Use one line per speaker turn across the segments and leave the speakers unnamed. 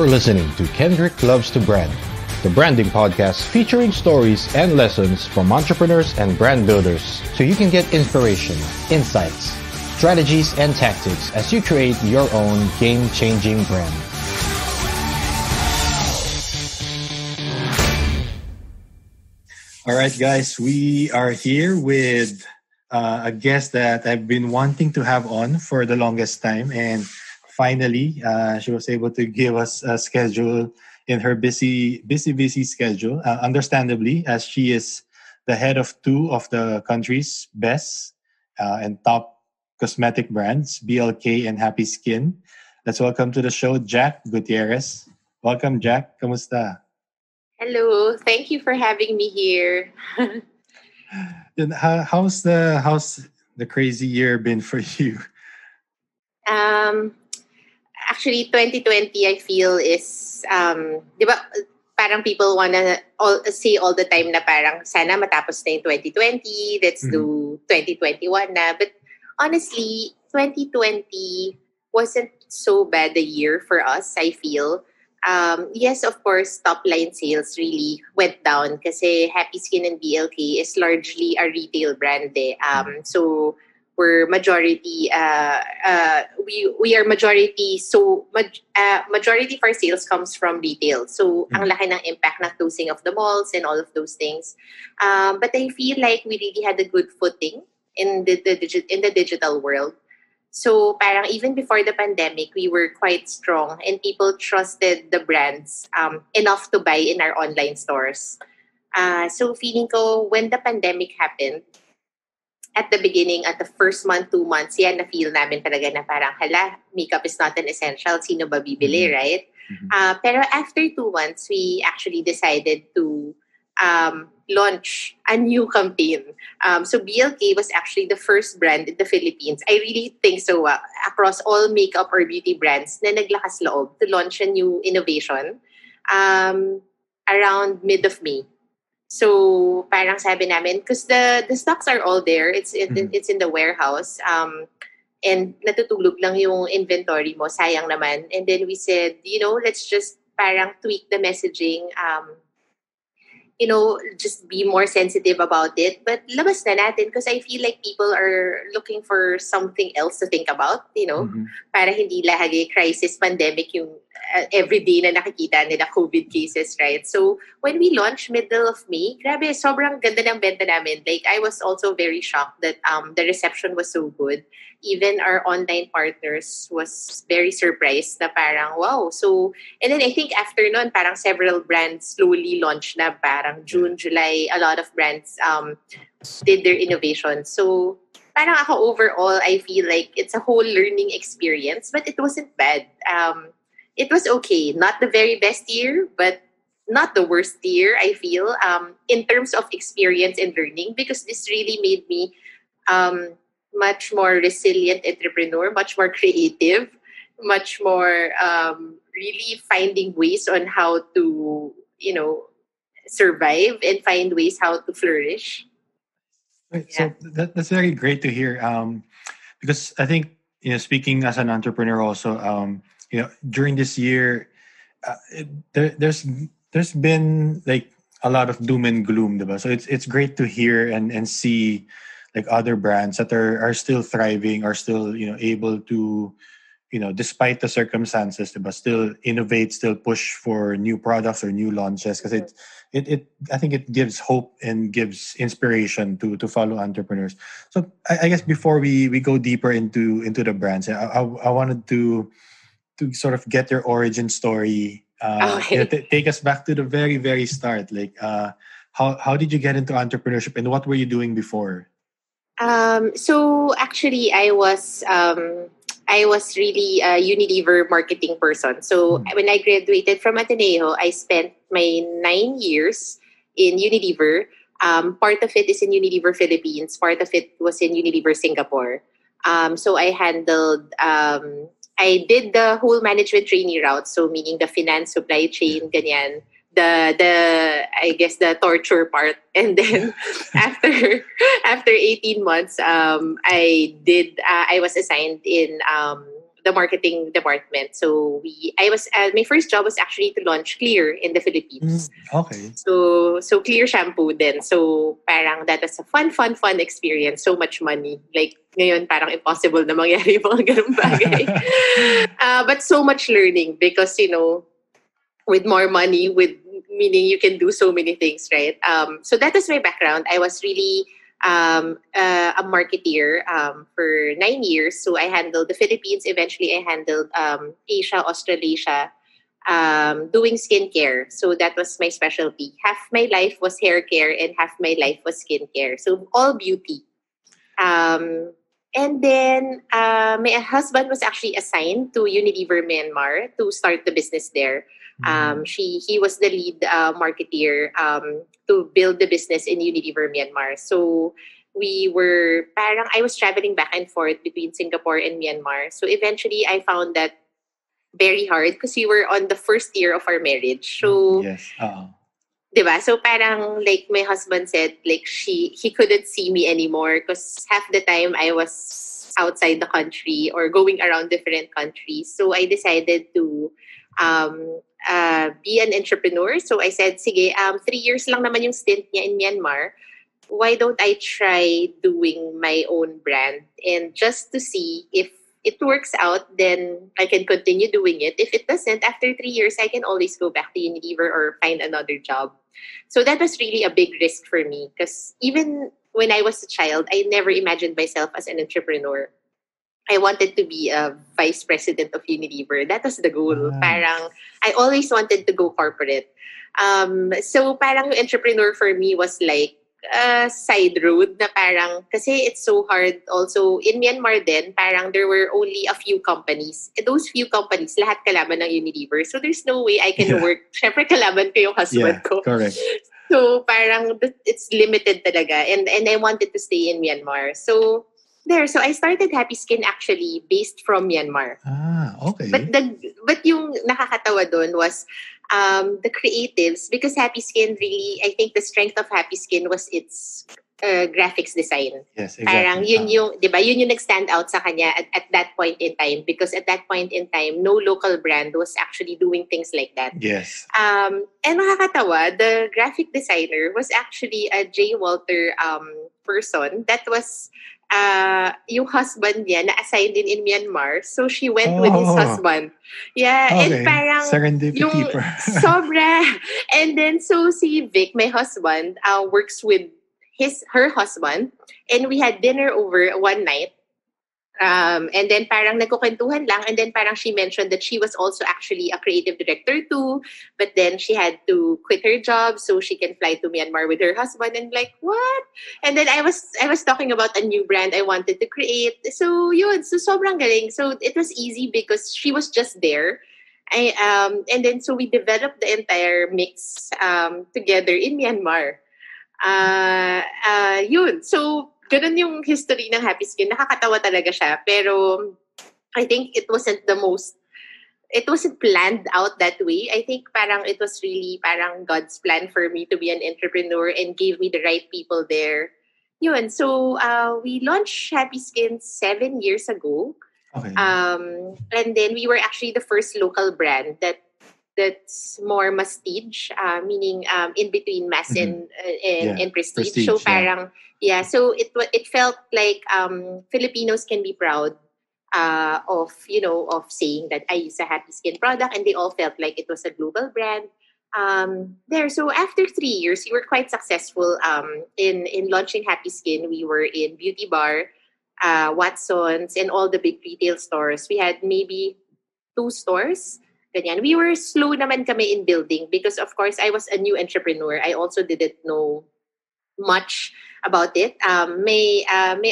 listening to Kendrick Loves to Brand, the branding podcast featuring stories and lessons from entrepreneurs and brand builders so you can get inspiration, insights, strategies, and tactics as you create your own game-changing brand. All right, guys, we are here with a guest that I've been wanting to have on for the longest time, and finally, she was able to give us a schedule in her busy schedule. Understandably, as she is the head of two of the country's best and top cosmetic brands, BLK and Happy Skin. Let's welcome to the show, Jack Gutierrez. Welcome, Jack. Kamusta?
Hello. Thank you for having me here.
Then how's the crazy year been for you?
Actually, 2020, I feel is, di ba, parang people wanna say all the time na parang sana matapos na yung 2020, let's do 2021 na. But honestly, 2020 wasn't so bad a year for us, I feel. Yes, of course, top line sales really went down kasi Happy Skin and BLK is largely a retail brand. So we're majority. We are majority. So majority of our sales comes from retail. So ang laki ng impact ng closing of the malls and all of those things. But I feel like we really had a good footing in the digital world. So parang even before the pandemic, we were quite strong and people trusted the brands enough to buy in our online stores. So feeling ko when the pandemic happened, at the beginning, at the first month, 2 months, yan na-feel namin talaga na parang, hala, makeup is not an essential. Sino ba bibili, right? Pero after 2 months, we actually decided to launch a new campaign. So BLK was actually the first brand in the Philippines. I really think so. Across all makeup or beauty brands na naglakas loob to launch a new innovation around mid of May. So parang sabi namin, because the stocks are all there. It's in the warehouse. And natutulog lang yung inventory mo. Sayang naman. And then we said, let's just parang tweak the messaging. Just be more sensitive about it. But labas na natin because I feel like people are looking for something else to think about, para hindi lagi crisis pandemic yung everyday na nakikita nila COVID cases, right? So when we launched middle of May, grabe, sobrang ganda ng benta namin. Like I was also very shocked that the reception was so good. Even our online partners was very surprised na parang, wow. So, and then I think after nun, parang several brands slowly launched na parang June, July, a lot of brands did their innovation. So, parang ako overall, I feel like it's a whole learning experience, but it wasn't bad. It was okay. Not the very best year, but not the worst year, I feel, in terms of experience and learning, because this really made me much more resilient entrepreneur, much more creative, much more really finding ways on how to, survive and find ways how to flourish.
Right. Yeah. So that's very great to hear. Because I think, speaking as an entrepreneur also, during this year, there's been like a lot of doom and gloom, diba? So it's great to hear and see like other brands that are still thriving, are still able to despite the circumstances, diba, still innovate, still push for new products or new launches, because it I think it gives hope and gives inspiration to fellow entrepreneurs. So I guess before we go deeper into the brands, I wanted to sort of get your origin story. Take us back to the very, very start. Like, how did you get into entrepreneurship, and what were you doing before?
So actually, I was really a Unilever marketing person. So when I graduated from Ateneo, I spent my 9 years in Unilever. Part of it is in Unilever Philippines. Part of it was in Unilever Singapore. So I handled. I did the whole management trainee route, so meaning the finance, supply chain, ganyan, I guess the torture part, and then after 18 months, I was assigned in the marketing department. So I was my first job was actually to launch Clear in the Philippines.
Okay.
So Clear shampoo then. So parang that was a fun experience. So much money. Like ngayon parang impossible na mangyari yung mga ganung bagay. But so much learning because with more money, with meaning you can do so many things, right? So that is my background. I was really a marketeer for 9 years. So I handled the Philippines. Eventually, I handled Asia, Australasia, doing skincare. So that was my specialty. Half my life was hair care and half my life was skincare. So all beauty. And then my husband was actually assigned to Unilever Myanmar to start the business there. He was the lead marketeer to build the business in Unilever Myanmar. So I was traveling back and forth between Singapore and Myanmar. So eventually I found that very hard because we were on the first year of our marriage. So
yes.
Diba? So parang like my husband said, like he couldn't see me anymore because half the time I was outside the country or going around different countries. So I decided to be an entrepreneur. So I said, sige, 3 years lang naman yung stint niya in Myanmar. Why don't I try doing my own brand? And just to see if it works out, then I can continue doing it. If it doesn't, after 3 years, I can always go back to Unilever or find another job. So that was really a big risk for me because even when I was a child, I never imagined myself as an entrepreneur. I wanted to be a vice president of Unilever. That was the goal.
Nice.
Parang I always wanted to go corporate. So parang entrepreneur for me was like side road na parang kasi it's so hard also in Myanmar then parang there were only a few companies. Those few companies lahat kalaban ng Unilever. So there's no way I can work. Syempre kalaban ko yung husband ko.
Correct.
So parang it's limited talaga and I wanted to stay in Myanmar. So I started Happy Skin actually based from Myanmar.
Okay.
But yung nakakatawa doon was the creatives because Happy Skin really, I think the strength of Happy Skin was its graphics design.
Yes, exactly.
Parang yun yung, di ba, yun yung nag-stand out sa kanya at that point in time because at that point in time, no local brand was actually doing things like that.
Yes.
And nakakatawa, the graphic designer was actually a J. Walter person that was yung husband niya na-assigned din in Myanmar. So she went with his husband. Yeah,
okay.
And parang
serendipity
yung sobra. And then so si Vic, my husband, works with her husband and we had dinner over one night. And then parang nagkukwentuhan lang and then parang she mentioned that she was also actually a creative director too, but then she had to quit her job so she can fly to Myanmar with her husband and like, what? And then I was talking about a new brand I wanted to create. So yun, so sobrang galing. So it was easy because she was just there. And then so we developed the entire mix together in Myanmar. Yun. So ganun yung history ng Happy Skin. Nakakatawa talaga siya. Pero I think it wasn't planned out that way. I think parang it was really parang God's plan for me to be an entrepreneur and gave me the right people there. Yun. So we launched Happy Skin 7 years ago.
Okay.
And then we were actually the first local brand that's more prestige, meaning in between mass and prestige. So parang so it felt like Filipinos can be proud of saying that I use a Happy Skin product, and they all felt like it was a global brand. So after 3 years, we were quite successful in launching Happy Skin. We were in Beauty Bar, Watson's, and all the big retail stores. We had maybe 2 stores. Ganyan. We were slow naman kami in building because, of course, I was a new entrepreneur. I also didn't know much about it. My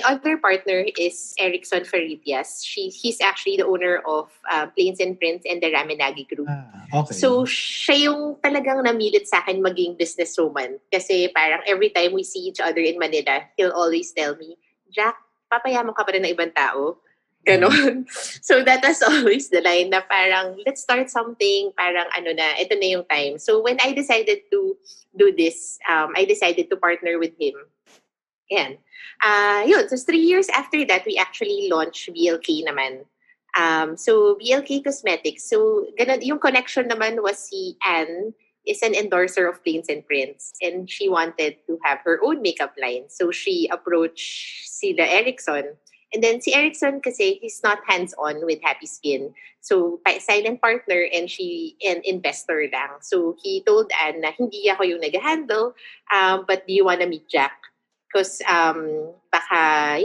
other partner is Erickson Ferritias. He's actually the owner of Plains and Prints and the Raminagi Group.
Okay.
So, siya yung talagang namilit sa akin maging businesswoman. Kasi parang every time we see each other in Manila, he'll always tell me, Jack, papayaman ka pa rin ng ibang tao. Ganon. So that was always the line na parang, let's start something, parang ito na yung time. So when I decided to do this, I decided to partner with him. Yan. So 3 years after that, we actually launched BLK naman. So BLK Cosmetics. So ganun, yung connection naman was si Anne is an endorser of Plains and Prince, and she wanted to have her own makeup line. So she approached sila Erickson. And then si Erickson kasi he's not hands-on with Happy Skin. So silent partner and she an investor lang. So he told Anne na hindi ako yung nag-handle, but do you wanna meet Jack? Because baka,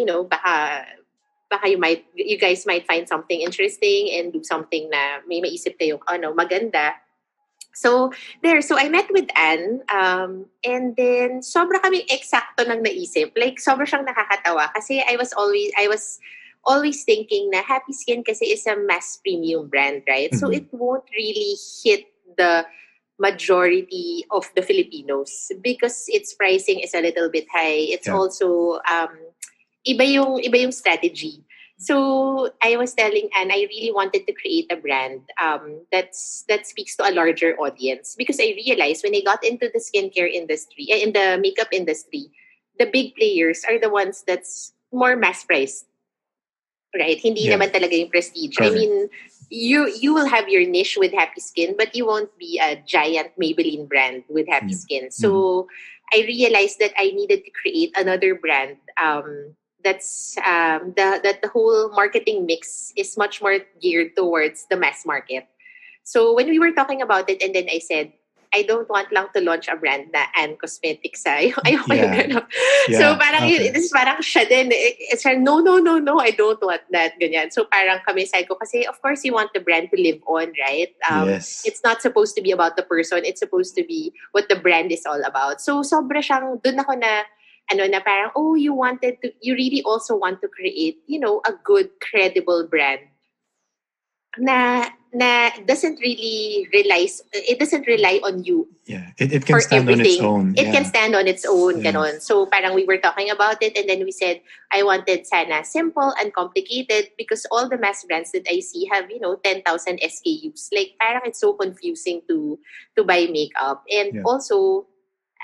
baka you guys might find something interesting and do something na may maisip kayong maganda. So I met with Anne, and then sobra kaming eksakto ng naisip. Like sobra siyang nakakatawa kasi I was always thinking na Happy Skin kasi is a mass premium brand, right? So it won't really hit the majority of the Filipinos because its pricing is a little bit high. It's also iba yung strategy. So I was telling Anne, I really wanted to create a brand that speaks to a larger audience because I realized when I got into the skincare industry, in the makeup industry, the big players are the ones that's more mass priced, right? Hindi naman talaga yung prestige. Correct. I mean, you will have your niche with Happy Skin, but you won't be a giant Maybelline brand with Happy Skin. So I realized that I needed to create another brand. That's that the whole marketing mix is much more geared towards the mass market. So when we were talking about it, and then I said, I don't want lang to launch a brand na Anne Cosmetics. Ayoko yung gano'n. So parang it's parang siya din. It's like, no, I don't want that. Ganyan. So parang kami sabi ko, kasi of course you want the brand to live on, right?
Yes.
It's not supposed to be about the person. It's supposed to be what the brand is all about. So sobra siyang, dun ako na parang, you really also want to create, a good, credible brand na doesn't rely on you.
Yeah, it can stand on its own.
It can stand on its own, ganon. So parang we were talking about it and then we said, I wanted sana simple and complicated because all the mass brands that I see have, 10,000 SKUs. Like parang it's so confusing to buy makeup. And also,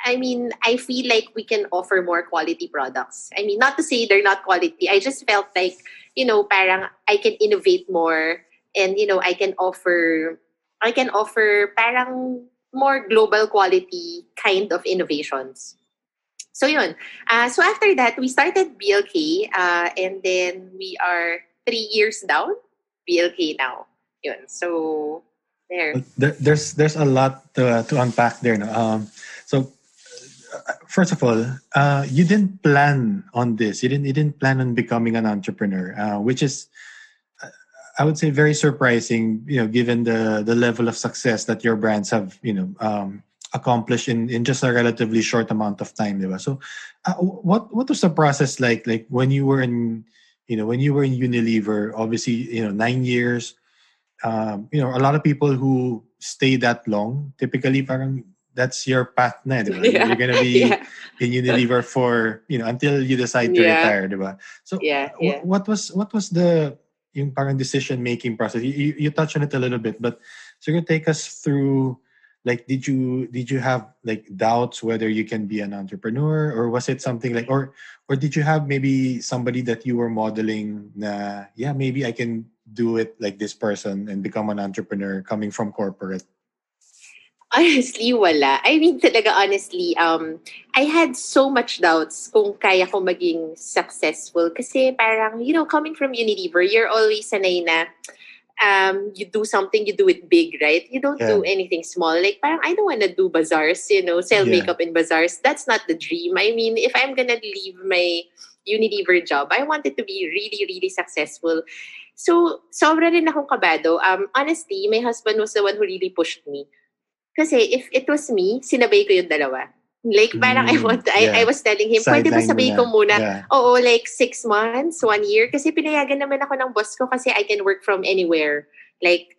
I mean, I feel like we can offer more quality products. I mean, not to say they're not quality. I just felt like, parang I can innovate more and, I can offer parang more global quality kind of innovations. So yun. So after that, we started BLK and then we are 3 years down BLK now. Yun. So there.
There's a lot to unpack there. No? So first of all, you didn't plan on this. You didn't plan on becoming an entrepreneur, which is, I would say, very surprising. Given the level of success that your brands have, accomplished in just a relatively short amount of time. Diba? So, what was the process like? Like when you were in Unilever, obviously, 9 years. A lot of people who stay that long, typically, parang that's your path na, diba? You're gonna be in Unilever for until you decide to retire, diba? So what was the yung parang decision making process? You touched on it a little bit, but so you can take us through. Like, did you have like doubts whether you can be an entrepreneur, or was it something like, or did you have maybe somebody that you were modeling na maybe I can do it like this person and become an entrepreneur coming from corporate?
Honestly, wala. I mean, talaga, honestly, I had so much doubts kung kaya ko maging successful. Kasi parang, coming from Unilever, you're always sanay na you do something, you do it big, right? You don't do anything small. Like, parang, I don't want to do bazaars, sell makeup in bazaars. That's not the dream. I mean, if I'm gonna leave my Unilever job, I want it to be really, really successful. So, sobra rin akong kabado. Honestly, my husband was the one who really pushed me. Kasi if it was me, sinabay ko yung dalawa. Like, parang I was telling him, pwede ba sabay ko muna? Oo, like 6 months, 1 year. Kasi pinayagan naman ako ng boss ko kasi I can work from anywhere. Like,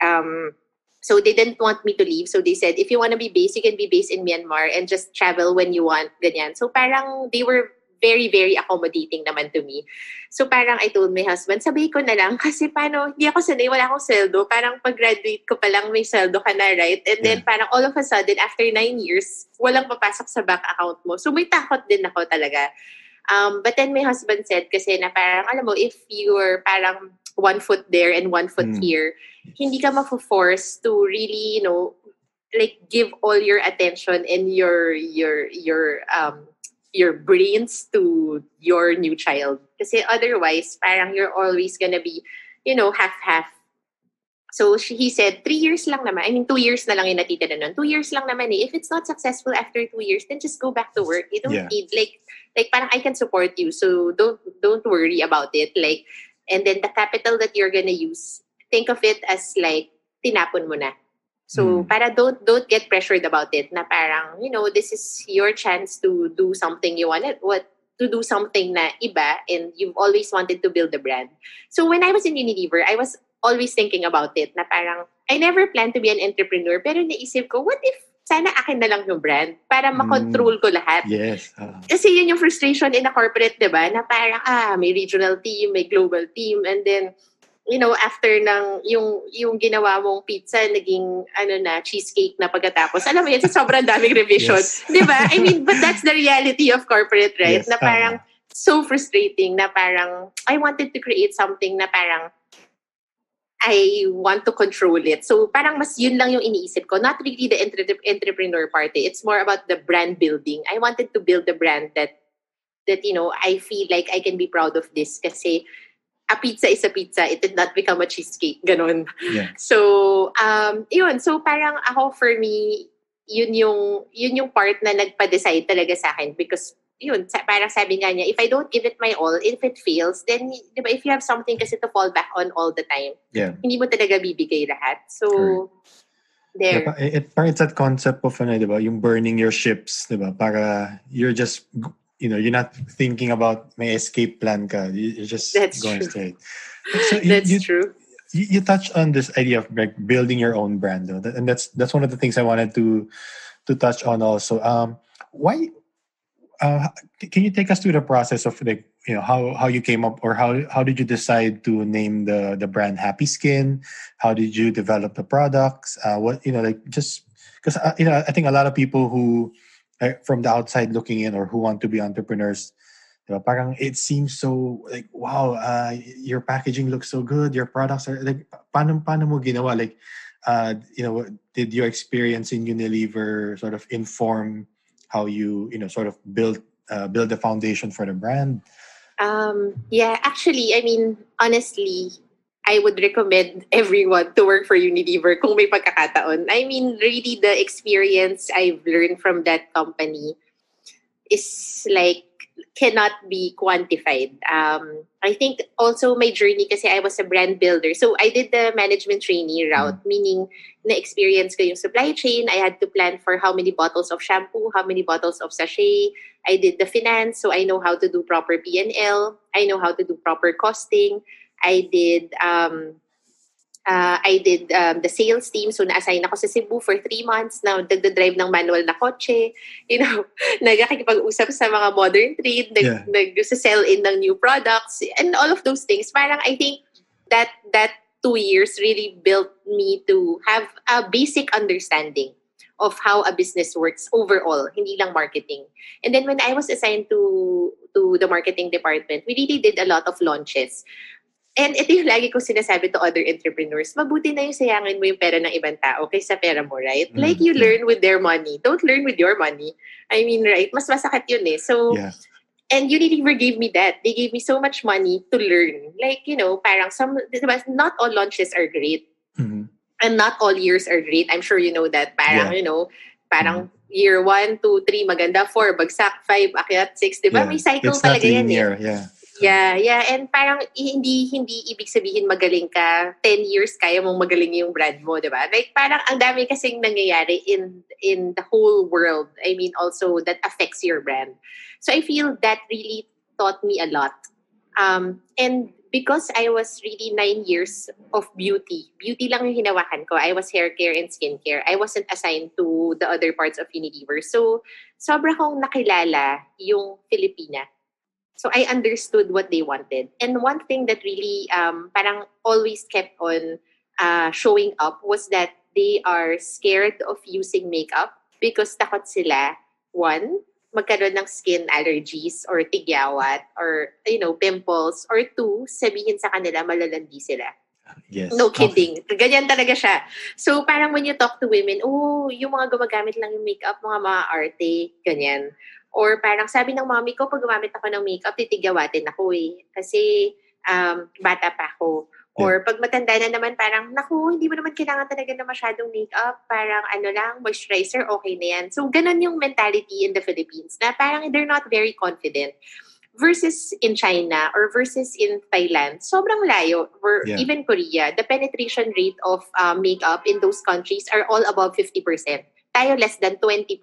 so they didn't want me to leave. So they said, if you want to be based, you can be based in Myanmar and just travel when you want, ganyan. So parang they were very, very accommodating naman to me. So parang I told my husband, sabay ko na lang kasi paano, hindi ako sanay, wala akong sweldo. Parang pag-graduate ko pa lang may sweldo ka na, right? And then parang all of a sudden, after 9 years, walang papasok sa bank account mo. So may takot din ako talaga. But then my husband said kasi na parang, alam mo, if you're parang one foot there and one foot here, hindi ka mafo-force to really, like give all your attention and your brains to your new child. Kasi otherwise, parang you're always gonna be, half-half. So he said, 3 years lang naman. I mean, 2 years na lang yung natitira nun. 2 years lang naman eh. If it's not successful after 2 years, then just go back to work. You don't need, like parang I can support you. So don't worry about it. Like, and then the capital that you're gonna use, think of it as like, tinapon mo na. So, para don't get pressured about it na parang, this is your chance to do something you wanted, to do something na iba, and you've always wanted to build a brand. So, when I was in Unilever, I was always thinking about it na parang, I never planned to be an entrepreneur, pero naisip ko, what if sana akin na lang yung brand para makontrol ko lahat?
Yes.
Kasi yun yung frustration in a corporate, diba? Na parang, may regional team, may global team, and then, after ng yung ginawa mong pizza, naging cheesecake na pagkatapos. Alam mo yan, sa sobrang daming revision. Yes. Di ba? I mean, but that's the reality of corporate, right? Yes. Na parang so frustrating na parang I wanted to create something na parang I want to control it. So parang mas yun lang yung iniisip ko. Not really the entrepreneur party. It's more about the brand building. I wanted to build a brand that I feel like I can be proud of this kasi a pizza is a pizza. It did not become a cheesecake. Ganon.
Yeah.
So, yun. So, parang ako, for me, yun yung part na nagpa-decide talaga sa akin. Because, yun, parang sabi nga niya, if I don't give it my all, if it fails, then, di ba, if you have something kasi to fall back on all the time, hindi mo talaga bibigay lahat. So, there.
Yeah, it's that concept of, di ba, yung burning your ships, di ba, para you're just... you're not thinking about my escape plan ka. You're just going straight. So
that's true.
You touched on this idea of like building your own brand, though, and that's one of the things I wanted to touch on also. Why? Can you take us through the process of like how you came up, or how did you decide to name the brand Happy Skin? How did you develop the products? Just because I think a lot of people who from the outside looking in, or who want to be entrepreneurs, parang it seems so like, wow, your packaging looks so good, your products are like, paano mo ginawa? Like, did your experience in Unilever sort of inform how you sort of build the foundation for the brand?
Yeah, actually, I mean, honestly, I would recommend everyone to work for Unilever kung may pagkakataon. I mean, really, the experience I've learned from that company is like, cannot be quantified. I think also my journey, kasi I was a brand builder. So I did the management trainee route, meaning na-experience ko yung supply chain. I had to plan for how many bottles of shampoo, how many bottles of sachet. I did the finance, so I know how to do proper P&L. I know how to do proper costing. I did the sales team. So, na-assign ako sa Cebu for 3 months na nagda-drive ng manual na kotse. Nagkakipag-usap sa mga modern trade, nag-sell in ng new products, and all of those things. Parang I think that 2 years really built me to have a basic understanding of how a business works overall, hindi lang marketing. And then when I was assigned to the marketing department, we really did a lot of launches. And ito yung lagi ko sinasabi to other entrepreneurs, mabuti na yung sayangin mo yung pera ng ibang tao kaysa pera mo, right? Like, you learn with their money. Don't learn with your money. I mean, right? Mas masakit yun eh. So, and Unilever gave me that. They gave me so much money to learn. Like, parang not all launches are great.
Mm-hmm.
And not all years are great. I'm sure you know that. Parang, parang year 1, 2, 3, maganda, 4, bagsak, 5, akyat, 6. Diba? May cycle
it's
talaga yan
linear,
Yeah. And parang hindi ibig sabihin magaling ka. 10 years, kaya mong magaling yung brand mo, diba? Like, parang ang dami kasing nangyayari in the whole world. I mean, also that affects your brand. So I feel that really taught me a lot. And because I was really 9 years of beauty lang yung hinawakan ko. I was hair care and skincare. I wasn't assigned to the other parts of Unilever. So, sobra kong nakilala yung Filipina. So I understood what they wanted. And one thing that really parang always kept on showing up was that they are scared of using makeup because takot sila, one, magkaroon ng skin allergies or tigyawat or, pimples, or two, sabihin sa kanila malalandi sila.
Yes.
No kidding. Okay. Ganyan talaga siya. So, parang when you talk to women, yung mga gumagamit lang yung makeup, mga arte, ganyan. Or parang sabi ng mommy ko, pag gumamit ako ng makeup, titigyawatin ako eh. Kasi bata pa ako. Or pag matanda na naman, parang, naku, hindi mo naman kailangan talaga na masyadong makeup. Parang lang, moisturizer, okay na yan. So, ganun yung mentality in the Philippines na parang they're not very confident. Versus in China or versus in Thailand, sobrang layo. Or even Korea, the penetration rate of makeup in those countries are all above 50%. Tayo less than 20%.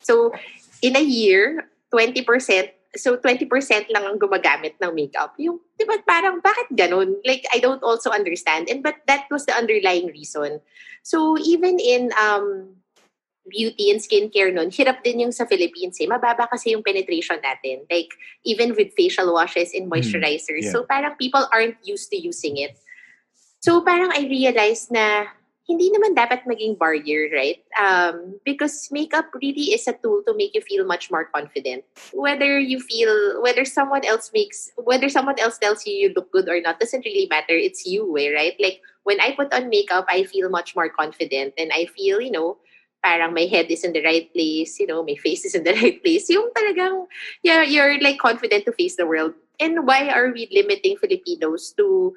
So, in a year, 20%, so 20% lang ang gumagamit ng makeup. Yung, di ba, parang, bakit ganun? Like, I don't also understand. But that was the underlying reason. So, even in beauty and skincare nun, hirap din yung sa Philippines eh. Mababa kasi yung penetration natin. Like, even with facial washes and moisturizers. So, parang people aren't used to using it. So, parang I realized na hindi naman dapat maging barrier, right? Because makeup really is a tool to make you feel much more confident. Whether someone else tells you look good or not doesn't really matter. It's you, right? Like, when I put on makeup, I feel much more confident and I feel, parang my head is in the right place, my face is in the right place. Yung talagang, you're like confident to face the world. And why are we limiting Filipinos to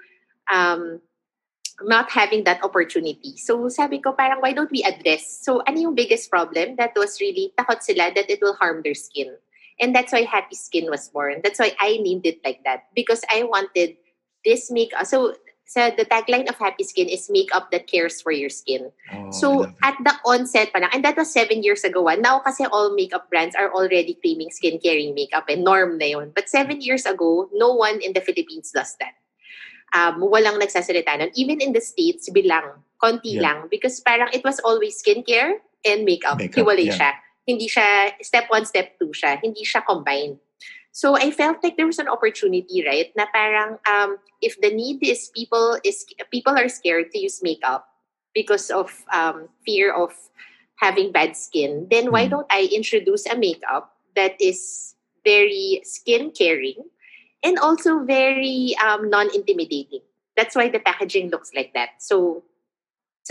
not having that opportunity? So sabi ko, parang why don't we address? So ano yung biggest problem? That was really takot sila that it will harm their skin. And that's why Happy Skin was born. That's why I named it like that. Because I wanted this makeup. So the tagline of Happy Skin is makeup that cares for your skin. So at the onset pa lang, and that was 7 years ago. Now kasi all makeup brands are already claiming skin-caring makeup and norm na yun. But 7 years ago, no one in the Philippines does that. Walang nagsasalita nun. Even in the States, konti lang. Because parang it was always skincare and makeup. Hiwalay siya. Hindi siya, step 1, step 2 siya. Hindi siya combined. So I felt like there was an opportunity, right? Na parang if the need is people are scared to use makeup because of fear of having bad skin, then why don't I introduce a makeup that is very skin caring and also very non-intimidating. That's why the packaging looks like that. So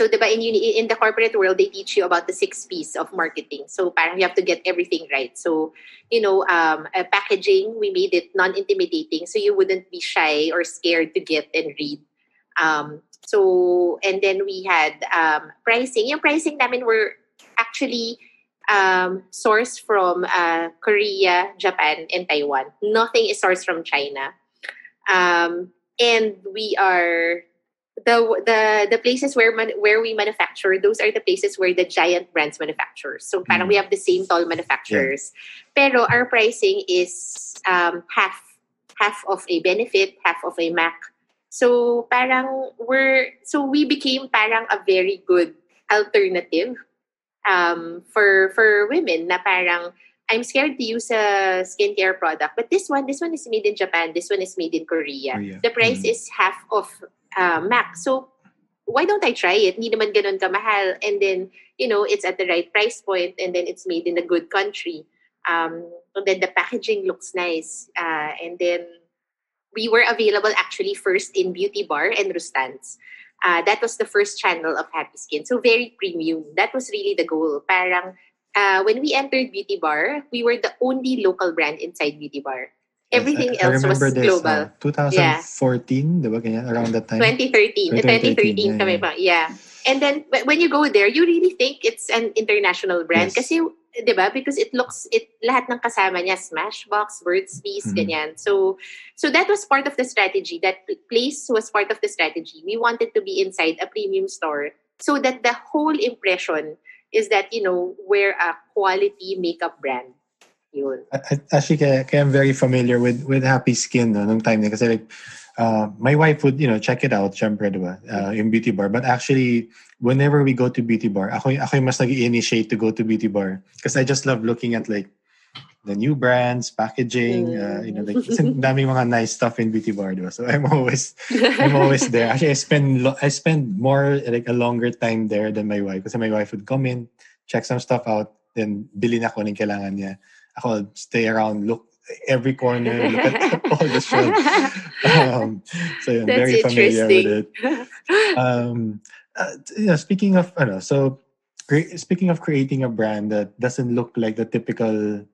diba, in the corporate world, they teach you about the 6 P's of marketing. So parang you have to get everything right. So, packaging, we made it non-intimidating so you wouldn't be shy or scared to get and read. And then we had pricing. Yung pricing namin were actually sourced from Korea, Japan, and Taiwan. Nothing is sourced from China. And we are... The places where we manufacture, those are the places where the giant brands manufacture. So parang we have the same tall manufacturers. Pero our pricing is half of a Benefit, half of a MAC. So parang we became parang a very good alternative for women na parang I'm scared to use a skincare product, but this one is made in Japan, this one is made in Korea. The price is half of MAC. So, why don't I try it? Hindi naman ganun kamahal. And then, it's at the right price point and then it's made in a good country. And then the packaging looks nice. And then, we were available actually first in Beauty Bar and Rustan's. That was the first channel of Happy Skin. So, very premium. That was really the goal. Parang, when we entered Beauty Bar, we were the only local brand inside Beauty Bar. Everything else was global.
2014, diba? Ganyan, around that time.
2013 kami pa. Yeah. And then, when you go there, you really think it's an international brand. Kasi, diba? Because lahat ng kasama niya, Smashbox, Burt's Bees, ganyan. So that was part of the strategy. That place was part of the strategy. We wanted to be inside a premium store so that the whole impression is that, we're a quality makeup brand. Yun.
Actually, kaya I'm very familiar with Happy Skin nung time na. Kasi like, my wife would, check it out, syempre, diba? In Beauty Bar. But actually, whenever we go to Beauty Bar, ako yung mas nag-initiate to go to Beauty Bar. Because I just love looking at like the new brands, packaging, like kasi daming mga nice stuff in Beauty Bar, diba? So I'm always there. Actually, I spend more like a longer time there than my wife. Kasi my wife would come in, check some stuff out, then bili na ko ng kailangan niya. Ako, stay around, look every corner, look at all the shelves. So yun,
That's
very familiar with it.
interesting.
Speaking of, speaking of creating a brand that doesn't look like the typical,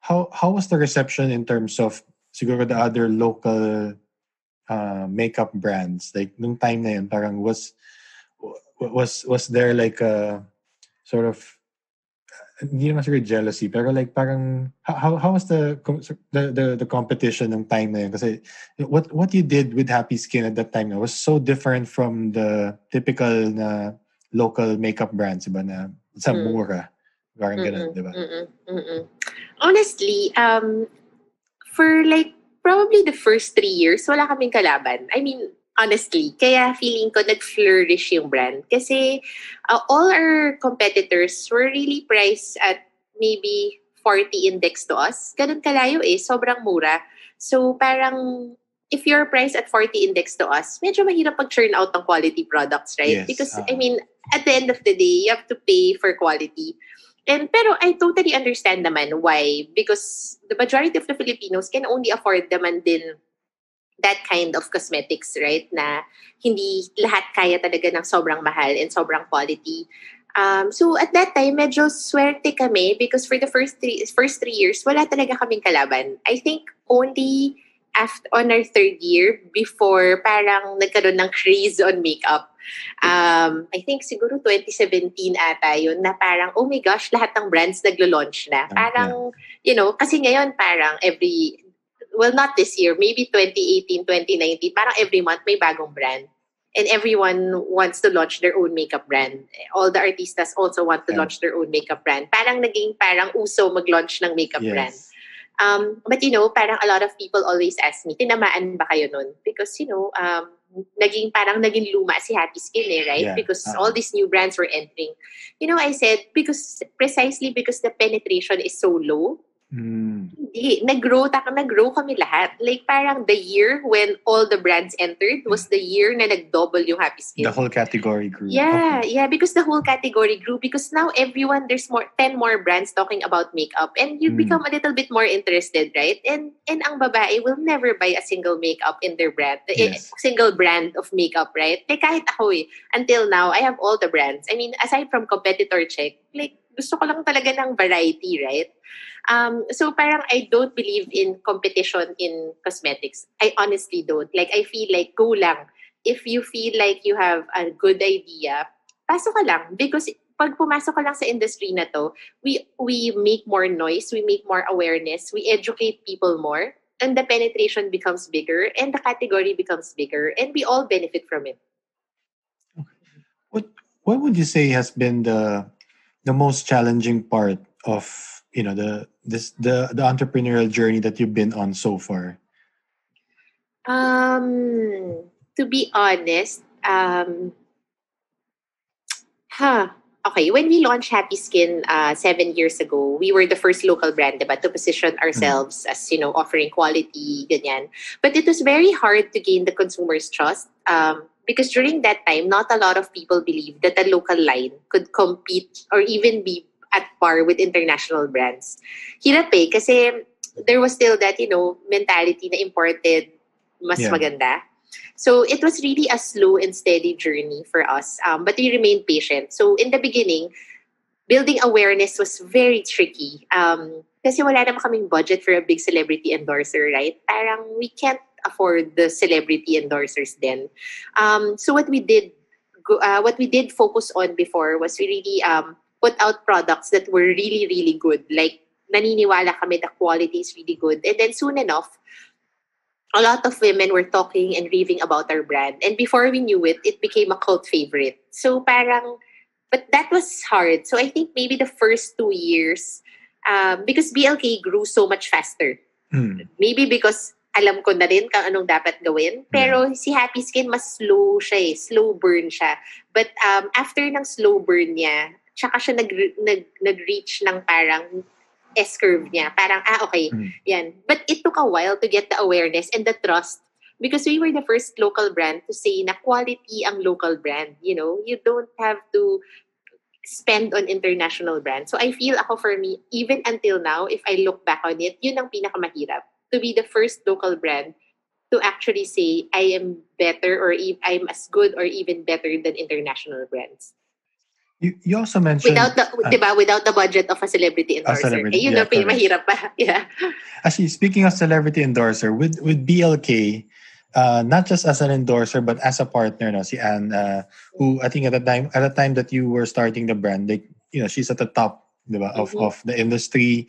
how was the reception in terms of siguro the other local makeup brands? Like nung time na yun, parang was there like a sort of hindi naman siguro jealousy, pero like parang how was the competition ng time na yun? Kasi what you did with Happy Skin at that time was so different from the typical na local makeup brands, diba, na sa mura. Parang ganun, diba?
Honestly, for like probably the first 3 years, wala kaming kalaban. I mean, honestly, kaya feeling ko nag-flourish yung brand. Kasi all our competitors were really priced at maybe 40 index to us. Ganun kalayo sobrang mura. So parang if you're priced at 40 index to us, medyo mahirap pag-churn out ng quality products, right?
Yes.
Because, I mean, at the end of the day, you have to pay for quality. Pero I totally understand naman why. Because the majority of the Filipinos can only afford naman din that kind of cosmetics, right? Na hindi lahat kaya talaga ng sobrang mahal and sobrang quality. So at that time, medyo swerte kami because for the first 3 years, wala talaga kaming kalaban. I think only after on our 3rd year before parang nagkaroon ng craze on makeup. I think siguro 2017 ata yun na parang, oh my gosh, lahat ng brands naglo-launch na. Parang, kasi ngayon parang well, not this year, maybe 2018, 2019, parang every month may bagong brand. And everyone wants to launch their own makeup brand. All the artistas also want to launch their own makeup brand. Parang naging parang uso mag-launch ng makeup brand. But parang a lot of people always ask me, tinamaan ba kayo nun? Because, naging luma si Happy Skin right? Yeah. Because all these new brands were entering. I said, precisely because the penetration is so low, hindi. Nag-grow kami lahat. Like parang the year when all the brands entered was the year na nag-double yung Happy Skin.
The whole category grew.
Yeah, because the whole category grew. Because now there's 10 more brands talking about makeup and you become a little bit more interested, right? And ang babae will never buy a single makeup in their brand. Single brand of makeup, right? Like kahit ako until now, I have all the brands. I mean, aside from competitor check, like gusto ko lang talaga ng variety, right? So parang I don't believe in competition in cosmetics. I honestly don't. Like I feel like go lang. If you feel like you have a good idea, pasok ka lang. Because pag pumasok ka lang sa industry na to, we make more noise, we make more awareness, we educate people more, and the penetration becomes bigger, and the category becomes bigger, and we all benefit from it.
What would you say has been the most challenging part of the entrepreneurial journey that you've been on so far?
To be honest, okay, when we launched Happy Skin 7 years ago, we were the first local brand, diba, to position ourselves as, offering quality, ganyan. But it was very hard to gain the consumer's trust because during that time, not a lot of people believed that a local line could compete or even be at par with international brands. Hirap kasi there was still that, mentality na imported mas maganda. So it was really a slow and steady journey for us. But we remained patient. So in the beginning, building awareness was very tricky. Kasi wala naman kaming budget for a big celebrity endorser, right? Parang we can't afford the celebrity endorsers then. So what we did focus on before was we really put out products that were really, really good. Like, naniniwala kami the quality is really good. And then soon enough, a lot of women were talking and raving about our brand. And before we knew it, it became a cult favorite. So but that was hard. So I think maybe the first 2 years, because BLK grew so much faster. Maybe because alam ko na rin kung anong dapat gawin. Pero si Happy Skin, mas slow siya slow burn siya. But after ng slow burn niya, tsaka siya nag-reach ng parang S-curve niya. Parang, okay, yan. But it took a while to get the awareness and the trust because we were the first local brand to say na quality ang local brand. You don't have to spend on international brands. So I feel for me, even until now, if I look back on it, yun ang pinakamahirap. To be the first local brand to actually say, I am better or I'm as good or even better than international brands.
You also mentioned
without the budget of a celebrity endorser. Yun ang pinamahirap pa. Yeah.
Actually, speaking of celebrity endorser, with BLK, not just as an endorser but as a partner, no, si Anne, who I think at the time that you were starting the brand, like, she's at the top, diba, of the industry.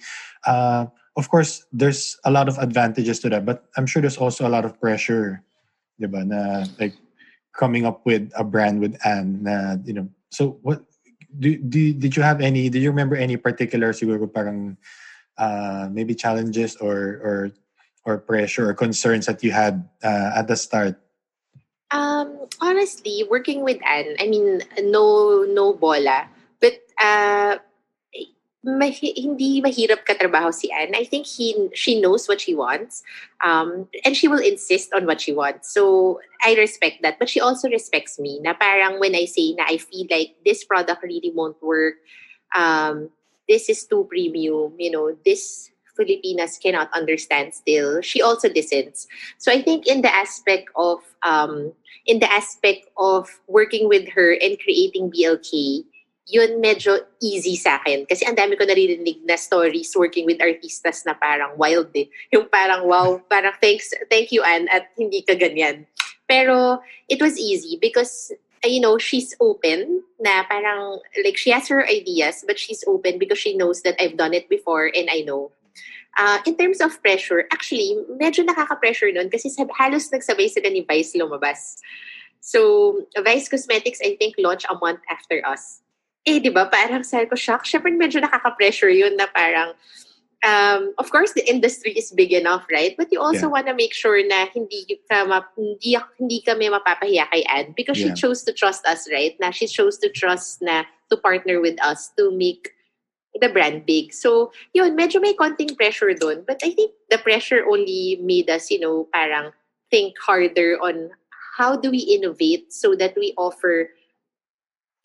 Of course, there's a lot of advantages to that, but I'm sure there's also a lot of pressure, diba, na like coming up with a brand with Anne, so what did you have any? Did you remember any particular siguro parang maybe challenges or pressure or concerns that you had at the start?
Honestly, working with Anne, I mean, no bola, but hindi mahirap katrabaho si Anne. I think she knows what she wants, and she will insist on what she wants. So I respect that, but she also respects me. Na parang when I say na I feel like this product really won't work, this is too premium. This Filipinas cannot understand still. She also listens. So I think in the aspect of working with her and creating BLK, yun medyo easy sa akin. Kasi ang dami ko naririnig na stories working with artistas na parang wild eh. Yung parang, wow, parang thank you, Anne, at hindi ka ganyan. Pero it was easy because, she's open na parang, like, she has her ideas, but she's open because she knows that I've done it before and I know. In terms of pressure, actually, medyo nakaka-pressure nun kasi halos nagsabay sila ni Vice lumabas. So, Vice Cosmetics, I think, launched a month after us. Di ba? Parang sabi ko, shock. Siyempre, medyo nakaka-pressure yun na parang, of course, the industry is big enough, right? But you also want to make sure na hindi kami mapapahiya kay Anne because she chose to trust us, right? Na she chose to trust na to partner with us to make the brand big. So, yun, medyo may konting pressure dun. But I think the pressure only made us, parang think harder on how do we innovate so that we offer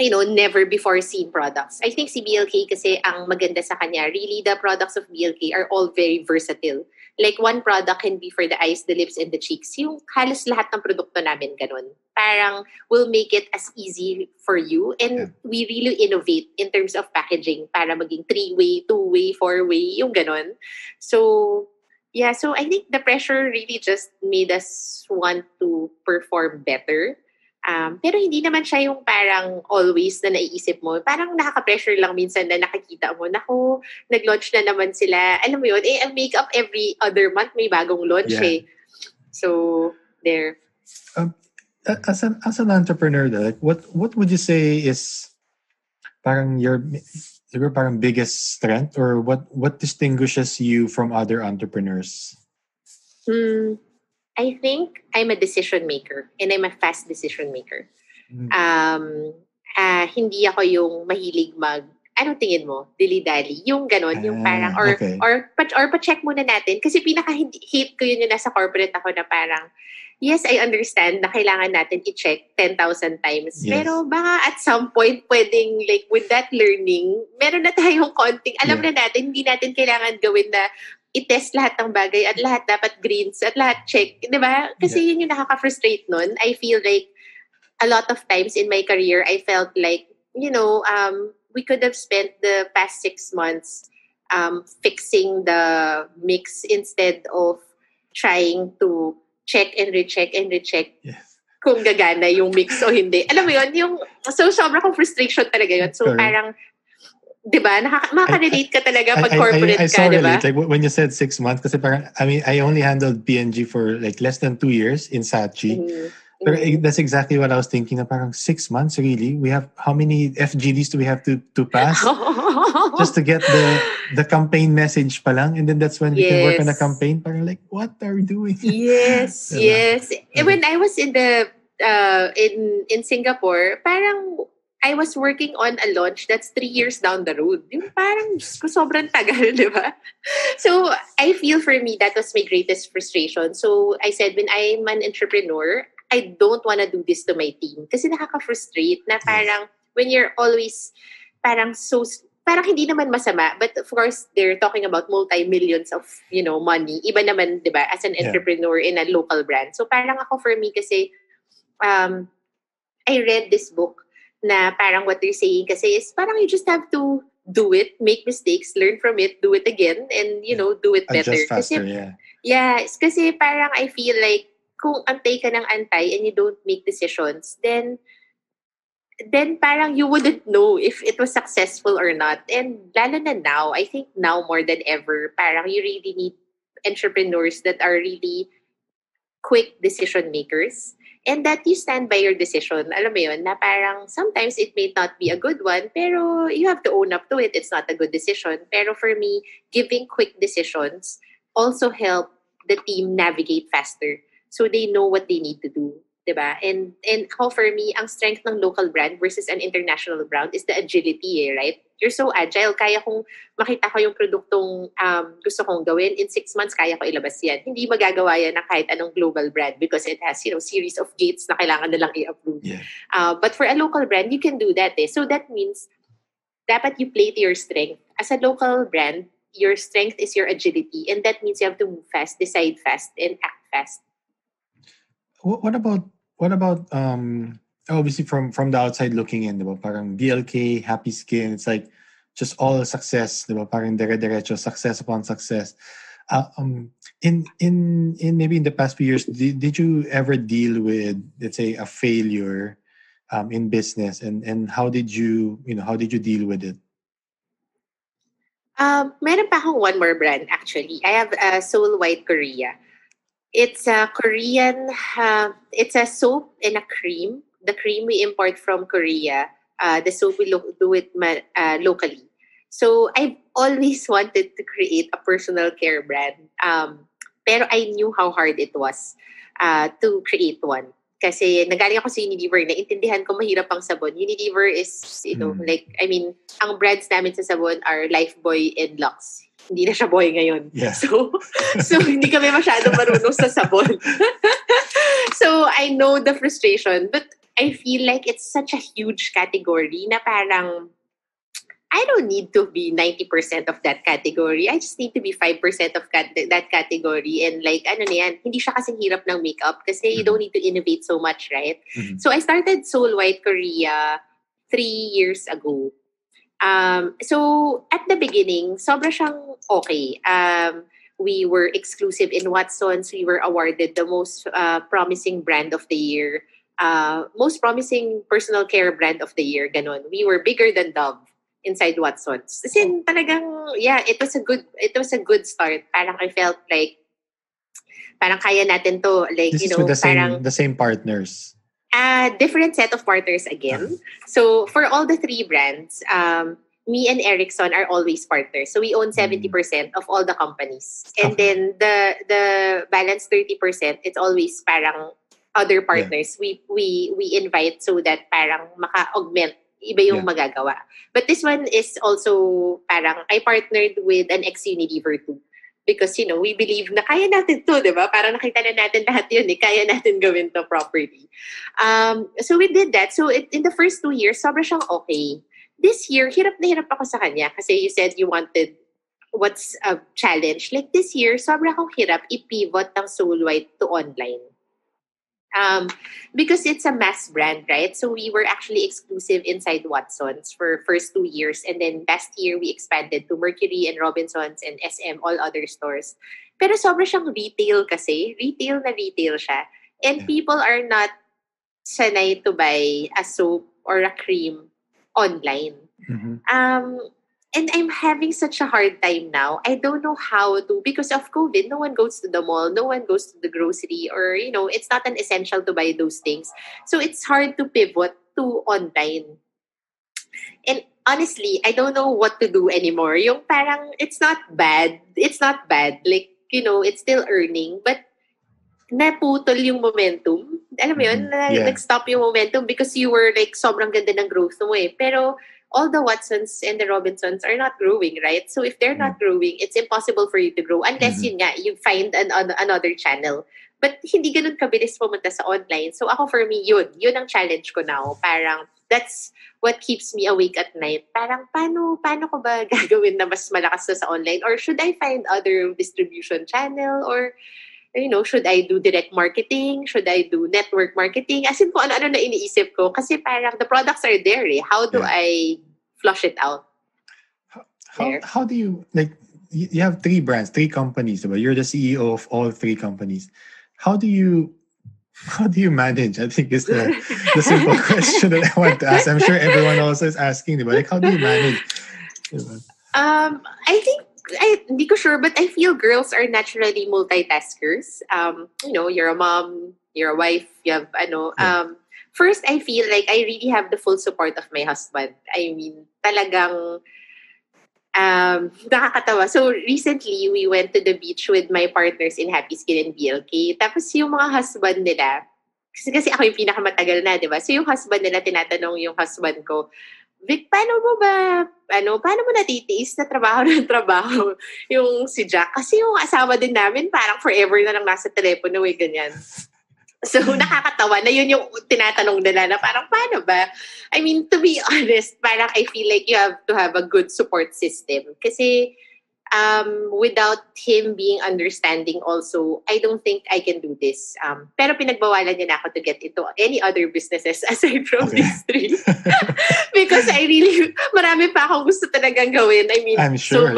never before seen products. I think si BLK kasi ang maganda sa kanya, really the products of BLK are all very versatile. Like one product can be for the eyes, the lips, and the cheeks. Yung halos lahat ng produkto namin ganun. Parang we'll make it as easy for you and we really innovate in terms of packaging para maging 3-way, 2-way, 4-way, yung ganun. So, yeah, so I think the pressure really just made us want to perform better. Pero hindi naman siya yung parang always na naiisip mo. Parang nakaka-pressure lang minsan na nakikita mo, naku, nag-launch na naman sila. Alam mo yun, ang makeup every other month may bagong launch eh. So, there.
As an entrepreneur, like, what would you say is parang your parang biggest strength or what distinguishes you from other entrepreneurs?
I think I'm a decision maker and I'm a fast decision maker. Hindi ako yung mahilig ano tingin mo? Dili-dali. Yung ganon, yung parang, or pa-check muna natin. Kasi pinaka-hate ko yun yung nasa corporate ako na parang, yes, I understand na kailangan natin i-check 10,000 times. Yes. Pero baka at some point, pwedeng, like, with that learning, meron na tayong konting, alam na natin, hindi natin kailangan gawin na i-test lahat ng bagay at lahat dapat greens at lahat check. Di ba? Kasi yun yung nakaka-frustrate nun. I feel like a lot of times in my career, I felt like, we could have spent the past 6 months fixing the mix instead of trying to check and recheck kung gagana yung mix o hindi. Alam mo yun, so sobrang frustration talaga yun. So parang, diba? Makaka-relate ka talaga pag corporate
I
ka, diba?
Like when you said 6 months, kasi parang, I mean, I only handled P&G for like less than 2 years in Saatchi. But that's exactly what I was thinking. Na parang 6 months, really? We have, how many FGDs do we have to pass? Just to get the campaign message pa lang. And then that's when we can work on the campaign. Parang like, what are we doing?
Yes, yes. When I was in Singapore, parang, I was working on a launch that's 3 years down the road. Yung parang, sobrang tagal, di ba? So, I feel for me, that was my greatest frustration. So, I said, when I'm an entrepreneur, I don't want to do this to my team. Kasi nakaka-frustrate na parang, when you're always parang parang hindi naman masama, but of course they're talking about multi-millions of money. Iba naman, 'di ba, as an entrepreneur in a local brand. So parang ako, for me kasi I read this book na parang what they're saying kasi is parang you just have to do it, make mistakes, learn from it, do it again, and do it better.
Adjust faster,
Yes, kasi parang I feel like kung antay ka ng antay and you don't make decisions, then parang you wouldn't know if it was successful or not. And lalo na now, I think now more than ever, parang you really need entrepreneurs that are really quick decision makers and that you stand by your decision. Alam mo yun, na parang sometimes it may not be a good one, pero you have to own up to it. It's not a good decision. Pero for me, giving quick decisions also help the team navigate faster so they know what they need to do. Diba? And how for me, ang strength ng local brand versus an international brand is the agility, right? You're so agile. Kaya kong makita ko yung produktong gusto kong gawin. In 6 months, kaya ko ilabas yan. Hindi magagawa yan ng kahit anong global brand because it has, series of gates na kailangan nilang i-approve.
Yeah.
But for a local brand, you can do that. So that means dapat you play to your strength. As a local brand, your strength is your agility. And that means you have to move fast, decide fast, and act fast.
What about obviously from the outside looking in, diba? Parang BLK, Happy Skin, it's like just all success, diba? Parang dire-diretso, success upon success. In maybe in the past few years, did you ever deal with, let's say, a failure in business, and how did you deal with it?
Meron pa akong one more brand actually. I have Soul White Korea. It's a Korean, it's a soap and a cream. The cream we import from Korea. The soap we do it locally. So I've always wanted to create a personal care brand. Pero I knew how hard it was to create one. Kasi nagaling ako sa Unilever, naintindihan ko mahirap ang sabon. Unilever is, ang brands namin sa sabon are Lifebuoy and Lux. Hindi na siya boy ngayon.
Yeah.
So hindi kami masyadong marunong sa sabon. So I know the frustration, but I feel like it's such a huge category na parang I don't need to be 90% of that category. I just need to be 5% of that category. And hindi siya kasing hirap ng makeup kasi you don't need to innovate so much, right? Mm-hmm. So I started Soul White Korea 3 years ago. So at the beginning, sobra siyang okay. We were exclusive in Watsons. We were awarded the most promising brand of the year, most promising personal care brand of the year. Ganon. We were bigger than Dove inside Watsons. Kasi talagang, it was a good start. Parang I felt like, parang kaya natin to. Like,
this is with the same partners.
Different set of partners again. So for all the 3 brands, me and Ericsson are always partners. So we own 70% of all the companies. And then the balance 30%, it's always parang other partners. Yeah. We invite so that parang maka-augment, iba yung magagawa. But this one is also parang I partnered with an ex-Unilever too. Because, we believe na kaya natin to, di ba? Parang nakita na natin lahat yun, kaya natin gawin to properly. So we did that. So in the first 2 years, sobra siyang okay. This year, hirap na hirap ako sa kanya kasi you said you wanted what's a challenge. Like this year, sobra akong hirap i-pivot ng Soul White to online. Because it's a mass brand, right? So we were actually exclusive inside Watsons for first 2 years. And then last year, we expanded to Mercury and Robinsons and SM, all other stores. Pero sobra siyang retail kasi. Retail na retail siya. And people are not sanay to buy a soap or a cream online. Mm-hmm. And I'm having such a hard time now. I don't know how to, because of COVID, no one goes to the mall, no one goes to the grocery, or, it's not an essential to buy those things. So it's hard to pivot to online. And honestly, I don't know what to do anymore. Yung parang, it's not bad. Like, it's still earning, but naputol yung momentum. Alam mo yun, nag-stop yung momentum because you were like, sobrang ganda ng growth mo eh. Pero, all the Watsons and the Robinsons are not growing, right? So if they're not growing, it's impossible for you to grow unless yun nga, you find another channel. But hindi ganun kabilis pumunta sa online. So ako, for me, yun ang challenge ko now. Parang that's what keeps me awake at night. Parang, paano ko ba gagawin na mas malakas na sa online? Or should I find other distribution channel? Or, should I do direct marketing? Should I do network marketing? As in, kung ano-ano na iniisip ko. Kasi parang the products are there eh. How do I flush it out?
How do you, like, you have 3 brands, 3 companies, but you're the CEO of all 3 companies. How do you manage? I think is the simple question that I want to ask. I'm sure everyone also is asking, but like, how do you manage?
I think, hindi ko sure, but I feel girls are naturally multitaskers. You're a mom, you're a wife, you have, first, I feel like I really have the full support of my husband. I mean, talagang, nakakatawa. So, recently, we went to the beach with my partners in Happy Skin and BLK. Tapos, yung mga husband nila, kasi ako yung pinakamatagal na, di ba? So, yung husband nila, tinatanong yung husband ko, Vic, paano mo natitiis na trabaho ng trabaho yung si Jack? Kasi yung asawa din namin, parang forever na lang nasa telepono, ganyan. So, nakakatawa na yun yung tinatanong nila na parang, paano ba? I mean, to be honest, parang I feel like you have to have a good support system. Kasi without him being understanding also, I don't think I can do this. Pero pinagbawalan niya na ako to get into any other businesses aside from these 3. Because I really, marami pa akong gusto talagang gawin. I mean,
I'm sure,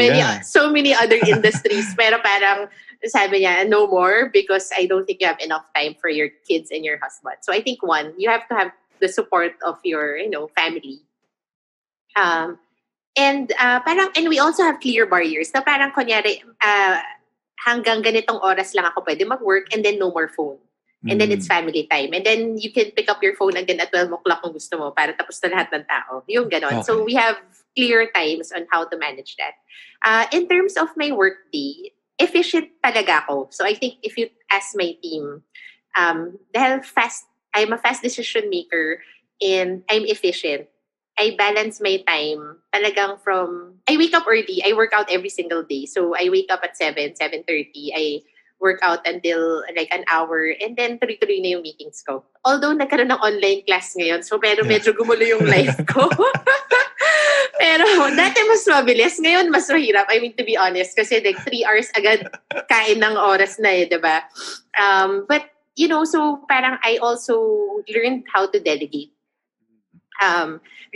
so many other industries. Pero parang, sabi niya, no more because I don't think you have enough time for your kids and your husband. So I think 1, you have to have the support of your, family. And we also have clear barriers. Na parang kunyari, hanggang ganitong oras lang ako pwede mag-work and then no more phone. And then it's family time. And then you can pick up your phone again at 12 o'clock kung gusto mo para tapos na lahat ng tao. Yung ganon.
Okay.
So we have clear times on how to manage that. In terms of my work day, efficient talaga ako. So I think if you ask my team, I'm a fast decision maker and I'm efficient. I balance my time talagang I wake up early. I work out every single day. So I wake up at 7:30. I work out until like an hour and then tuloy-tuloy na yung meetings ko. Although nagkaroon ng online class ngayon, so pero medyo gumulo yung life ko. Pero dati mas mabilis, ngayon mas mahirap. I mean, to be honest, kasi like 3 hours agad kain ng oras na diba? But, so parang I also learned how to delegate.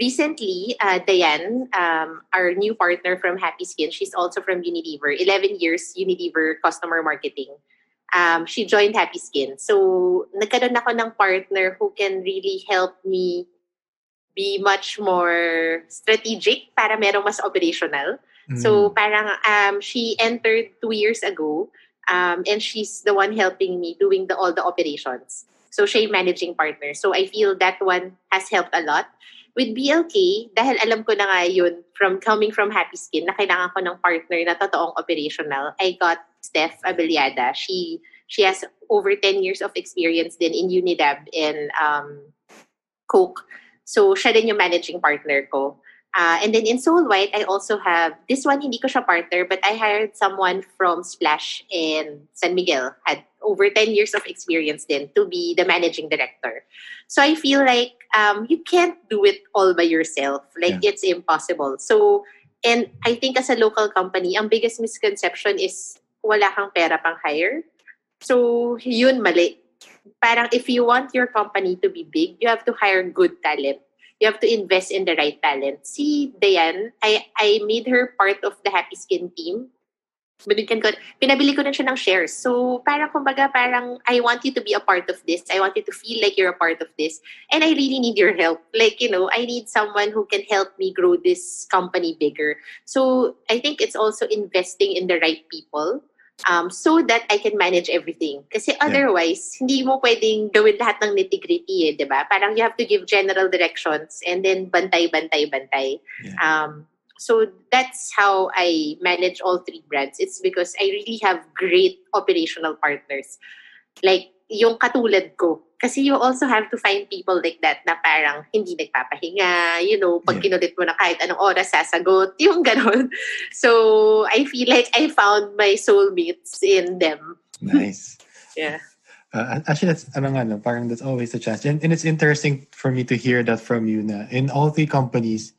Recently, Diane, our new partner from Happy Skin, she's also from Unilever, 11 years Unilever customer marketing. She joined Happy Skin. So, nagkaroon ako ng partner who can really help me be much more strategic para merong mas operational. So, parang she entered 2 years ago and she's the one helping me doing all the operations. So, siya yung managing partner. So, I feel that one has helped a lot. With BLK, dahil alam ko na nga yun, coming from Happy Skin, na kailangan ko ng partner na totoong operational, I got Steph Abeliada. She has over 10 years of experience din in Unilab and Coke. So, siya din yung managing partner ko. And then in Soul White, I also have, this one, hindi ko siya partner, but I hired someone from Splash and San Miguel, had over 10 years of experience then to be the managing director. So I feel like you can't do it all by yourself. Like, it's impossible. So, and I think as a local company, ang biggest misconception is wala kang pera pang hire. So, yun mali. Parang if you want your company to be big, you have to hire good talent. You have to invest in the right talent. Si Diane, I made her part of the Happy Skin team. Pinabili ko na siya ng shares. So, parang I want you to be a part of this. I want you to feel like you're a part of this. And I really need your help. Like, I need someone who can help me grow this company bigger. So, I think it's also investing in the right people. So that I can manage everything. Kasi otherwise, hindi mo pwedeng gawin lahat ng nitty-gritty di ba? Parang you have to give general directions and then bantay. Yeah. So that's how I manage all 3 brands. It's because I really have great operational partners. Like, yung katulad ko. Kasi you also have to find people like that na parang hindi nagpapahinga, pag kinulit mo na kahit anong oras, sasagot, yung ganon. So, I feel like I found my soulmates in them.
Nice.
Yeah.
Actually, parang that's always a chance. And it's interesting for me to hear that from you na in all three companies,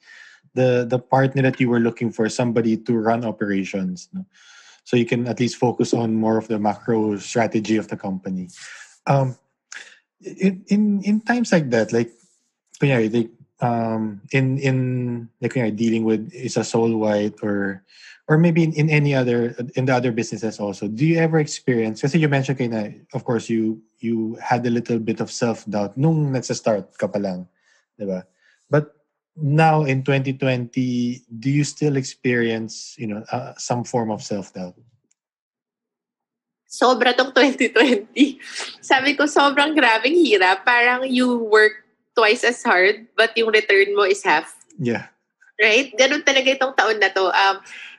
the partner that you were looking for, somebody to run operations. No? So you can at least focus on more of the macro strategy of the company. In times like that, like, kunyari, like in like kunyari, dealing with is a sole white or maybe in any other in the other businesses also, do you ever experience, kasi you mentioned kayo na, of course you had a little bit of self-doubt nung nagsa-start ka pa lang, diba? But now in 2020, do you still experience some form of self-doubt?
Sobra tong 2020. Sabi ko, sobrang grabing hirap. Parang you work twice as hard, but yung return mo is half.
Yeah.
Right? Ganun talaga itong taon na to.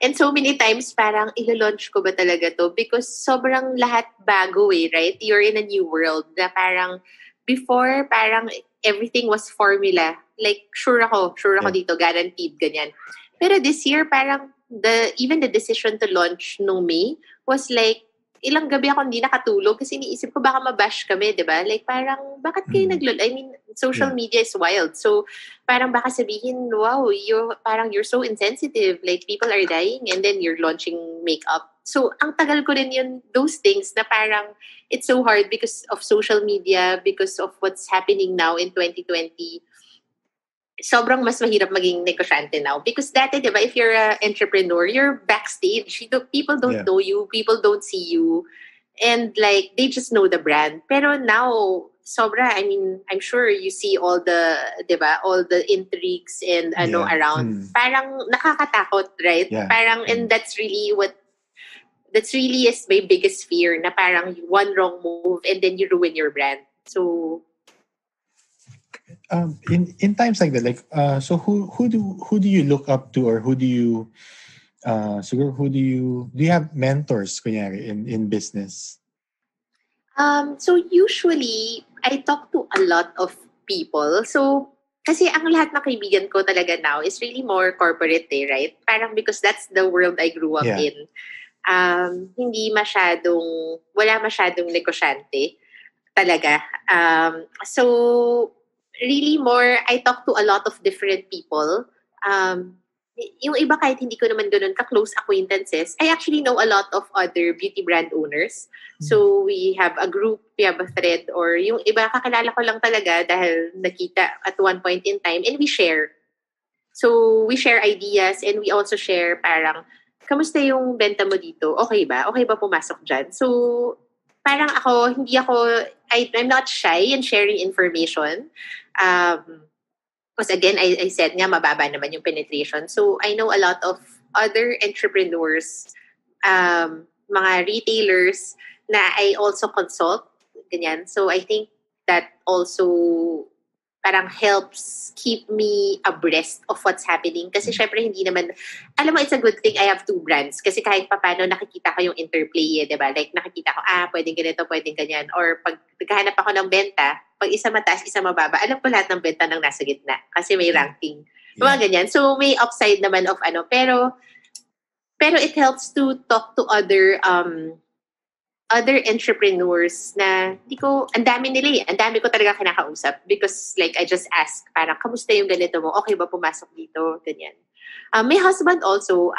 And so many times, parang ilo-launch ko ba talaga to? Because sobrang lahat bago right? You're in a new world na parang before, parang everything was formula. Like, sure ako dito, guaranteed, ganyan. Pero this year, parang even the decision to launch nung May was like, ilang gabi ako hindi nakatulog kasi iniisip ko baka mabash kami, di ba? Like parang, bakit kayo I mean, social media is wild. So, parang baka sabihin, wow, you're so insensitive. Like, people are dying and then you're launching makeup. So, ang tagal ko rin yun, those things na parang, it's so hard because of social media, because of what's happening now in 2020. Sobrang mas mahirap maging negosyante now. Because dati, di ba, if you're an entrepreneur, you're backstage. People don't know you. People don't see you. And like, they just know the brand. Pero now, sobra, I mean, I'm sure you see all the, di ba, all the intrigues and around. Parang nakakatakot, right?
Yeah.
Parang, and that's really is my biggest fear, na parang one wrong move and then you ruin your brand. So,
in times like that, like so who do you look up to, or who do you do you have mentors kunyari in business?
So usually I talk to a lot of people. So kasi ang lahat ng kaibigan ko talaga now is really more corporate, right? Parang because that's the world I grew up in. Wala masyadong negosyante talaga. So really more, I talk to a lot of different people. Yung iba kahit hindi ko naman ganun ka-close acquaintances, I actually know a lot of other beauty brand owners. So we have a group, we have a thread, or yung iba kakilala ko lang talaga dahil nakita at one point in time, and we share. So we share ideas and we also share parang, kamusta yung benta mo dito? Okay ba? Okay ba pumasok dyan? So parang I'm not shy in sharing information. Because again, I said nga, mababa naman yung penetration. So I know a lot of other entrepreneurs, mga retailers na I also consult. Ganyan. So I think that also parang helps keep me abreast of what's happening. Kasi syempre hindi naman, alam mo, it's a good thing I have two brands. Kasi kahit papano nakikita ko yung interplay, diba? Like nakikita ko, pwedeng ganito, pwedeng ganyan. Or pag naghahanap ako ng benta, pag isa mataas, isa mababa, alam ko lahat ng benta ng nasa gitna. Kasi may ranking. Mga ganyan. So may upside naman of pero it helps to talk to other entrepreneurs na ang dami nila ang dami ko talaga kinakausap because like I just ask parang kamusta yung ganito mo, okay ba pumasok dito, ganyan. My husband also,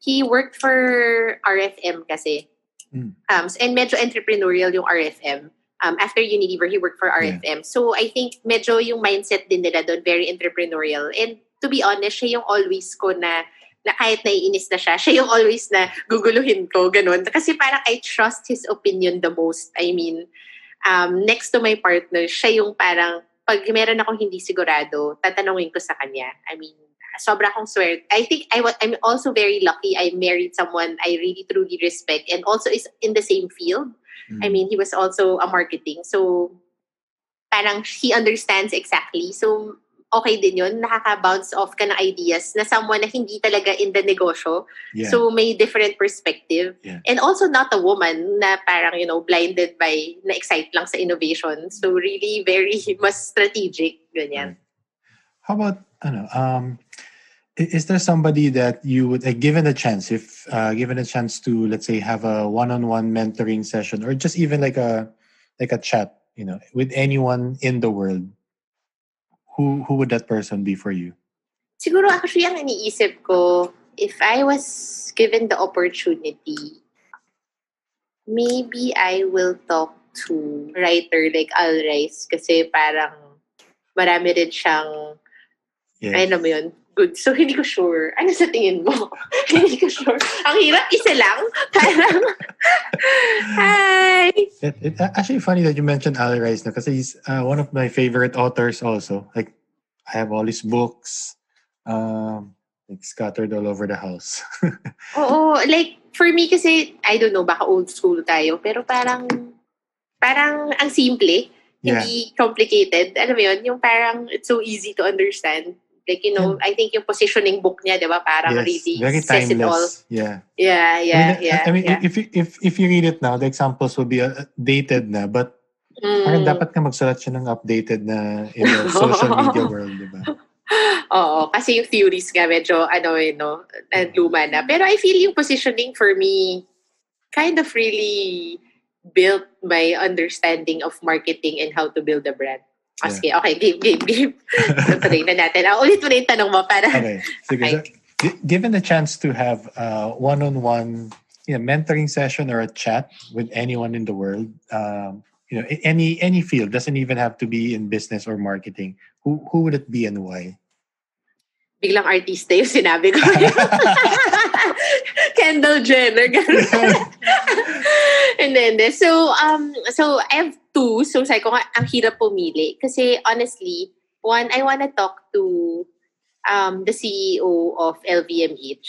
he worked for RFM kasi and medyo entrepreneurial yung RFM. After Unilever, he worked for RFM. So I think medyo yung mindset din nila doon very entrepreneurial, and to be honest, siya yung always ko na kahit naiinis na siya yung always na guguluhin ko, ganun. Kasi parang I trust his opinion the most. I mean, next to my partner, siya yung parang, pag meron akong hindi sigurado, tatanungin ko sa kanya. I mean, sobra akong swerte. I think I'm also very lucky I married someone I really truly respect and also is in the same field. I mean, he was also a marketing. So, parang he understands exactly. So, okay din yun, nakaka-bounce off ka ng ideas na someone na hindi talaga in the negosyo. Yeah. So, may different perspective. Yeah. And also not a woman na parang, blinded by, na-excite lang sa innovation. So, really very mas strategic. Ganyan.
How about, is there somebody that you would, given a chance, if given a chance to, let's say, have a one-on-one mentoring session or just even like a like a chat, with anyone in the world, who would that person be for you?
Siguro actually ang iniisip ko, if I was given the opportunity, maybe I will talk to writer like Al Rice kasi parang marami rin siyang, ano mo yun, good. So, hindi ko sure. Ano sa tingin mo? Hindi ko sure. Ang hirap, isa lang. Parang, hi!
It's actually funny that you mentioned Al Rice because he's one of my favorite authors also. Like, I have all his books like scattered all over the house.
Oo, like, for me kasi, I don't know, baka old school tayo, pero parang ang simple, hindi complicated. Alam mo yun, yung parang it's so easy to understand. Like, I think yung positioning book niya, di ba, parang really
very
says it all.
timeless. Yeah.
Yeah.
I mean, if you read it now, the examples will be dated na, but parang dapat ka magsulat siya ng updated na in the social media world, di ba?
Oo, kasi yung theories nga medyo, luma na. Pero I feel yung positioning for me kind of really built my understanding of marketing and how to build a brand. Okay, game. Tuloy na natin. Ulit mo na yung tanong mo para...
Okay. So, given the chance to have one-on-one mentoring session or a chat with anyone in the world, any field, doesn't even have to be in business or marketing, who would it be and why?
Biglang artista yung sinabi ko. Kendall Jenner. And then, so I have two. So sabi ko nga, ang hirap pumili. Kasi honestly, one, I want to talk to the CEO of LVMH.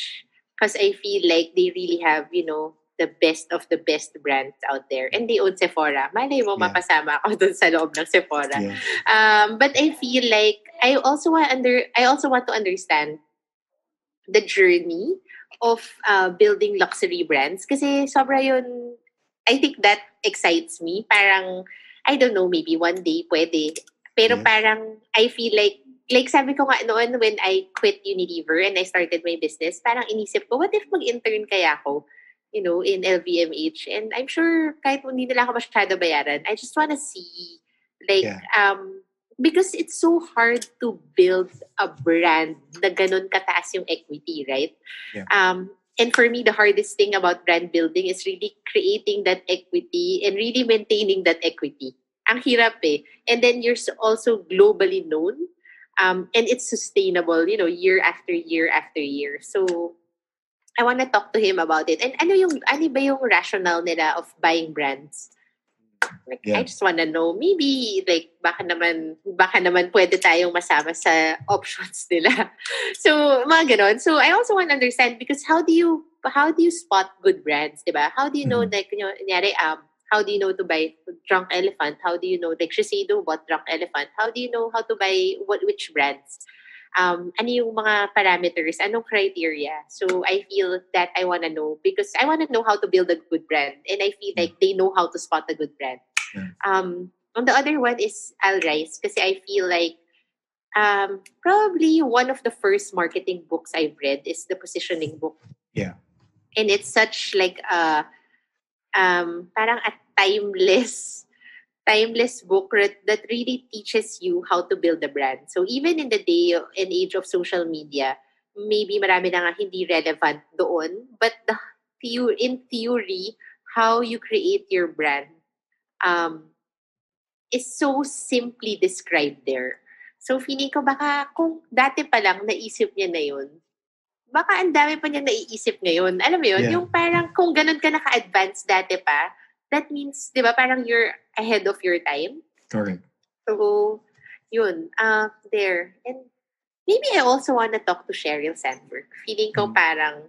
Because I feel like they really have, the best of the best brands out there. And they own Sephora. Malay mo, mapasama ako dun sa loob ng Sephora. Yeah. But I feel like I also want to understand the journey of building luxury brands. Kasi sobra yun, I think that excites me. Parang, I don't know, maybe one day pwede. Pero parang, I feel like sabi ko nga noon when I quit Unilever and I started my business, parang inisip ko, what if mag-intern kaya ako, in LVMH? And I'm sure kahit hindi nila ako masyado bayaran, I just wanna see, because it's so hard to build a brand na ganun kataas yung equity, right?
Yeah.
And for me, the hardest thing about brand building is really creating that equity and really maintaining that equity. Ang hirap eh. And then you're also globally known. And it's sustainable, year after year after year. So, I want to talk to him about it. And ano ba yung rationale nila of buying brands? Like, I just want to know, maybe, like, baka naman pwede tayong masama sa options nila. So, mga ganon. So, I also want to understand, because how do you spot good brands, diba? How do you know, like, how do you know to buy Drunk Elephant? How do you know, like, Shiseido bought Drunk Elephant? How do you know how to buy which brands? Ano yung mga parameters? Anong criteria? So, I feel that I want to know, because I want to know how to build a good brand. And I feel like they know how to spot a good brand.
Yeah.
On the other one is Al Rice, kasi I feel like probably one of the first marketing books I've read is the Positioning book.
Yeah.
And it's such like parang a timeless book that really teaches you how to build a brand. So even in the day and age of social media, maybe marami na nga hindi relevant doon, but in theory, how you create your brand is so simply described there. So feeling ko baka kung dati pa lang naisip niya na yun, baka ang dami pa niya naiisip ngayon. Alam mo yun, yung parang kung ganun ka naka-advance dati pa, that means, di ba, parang you're ahead of your time.
Correct.
So, yun, there. And maybe I also want to talk to Sheryl Sandberg. Feeling ko parang,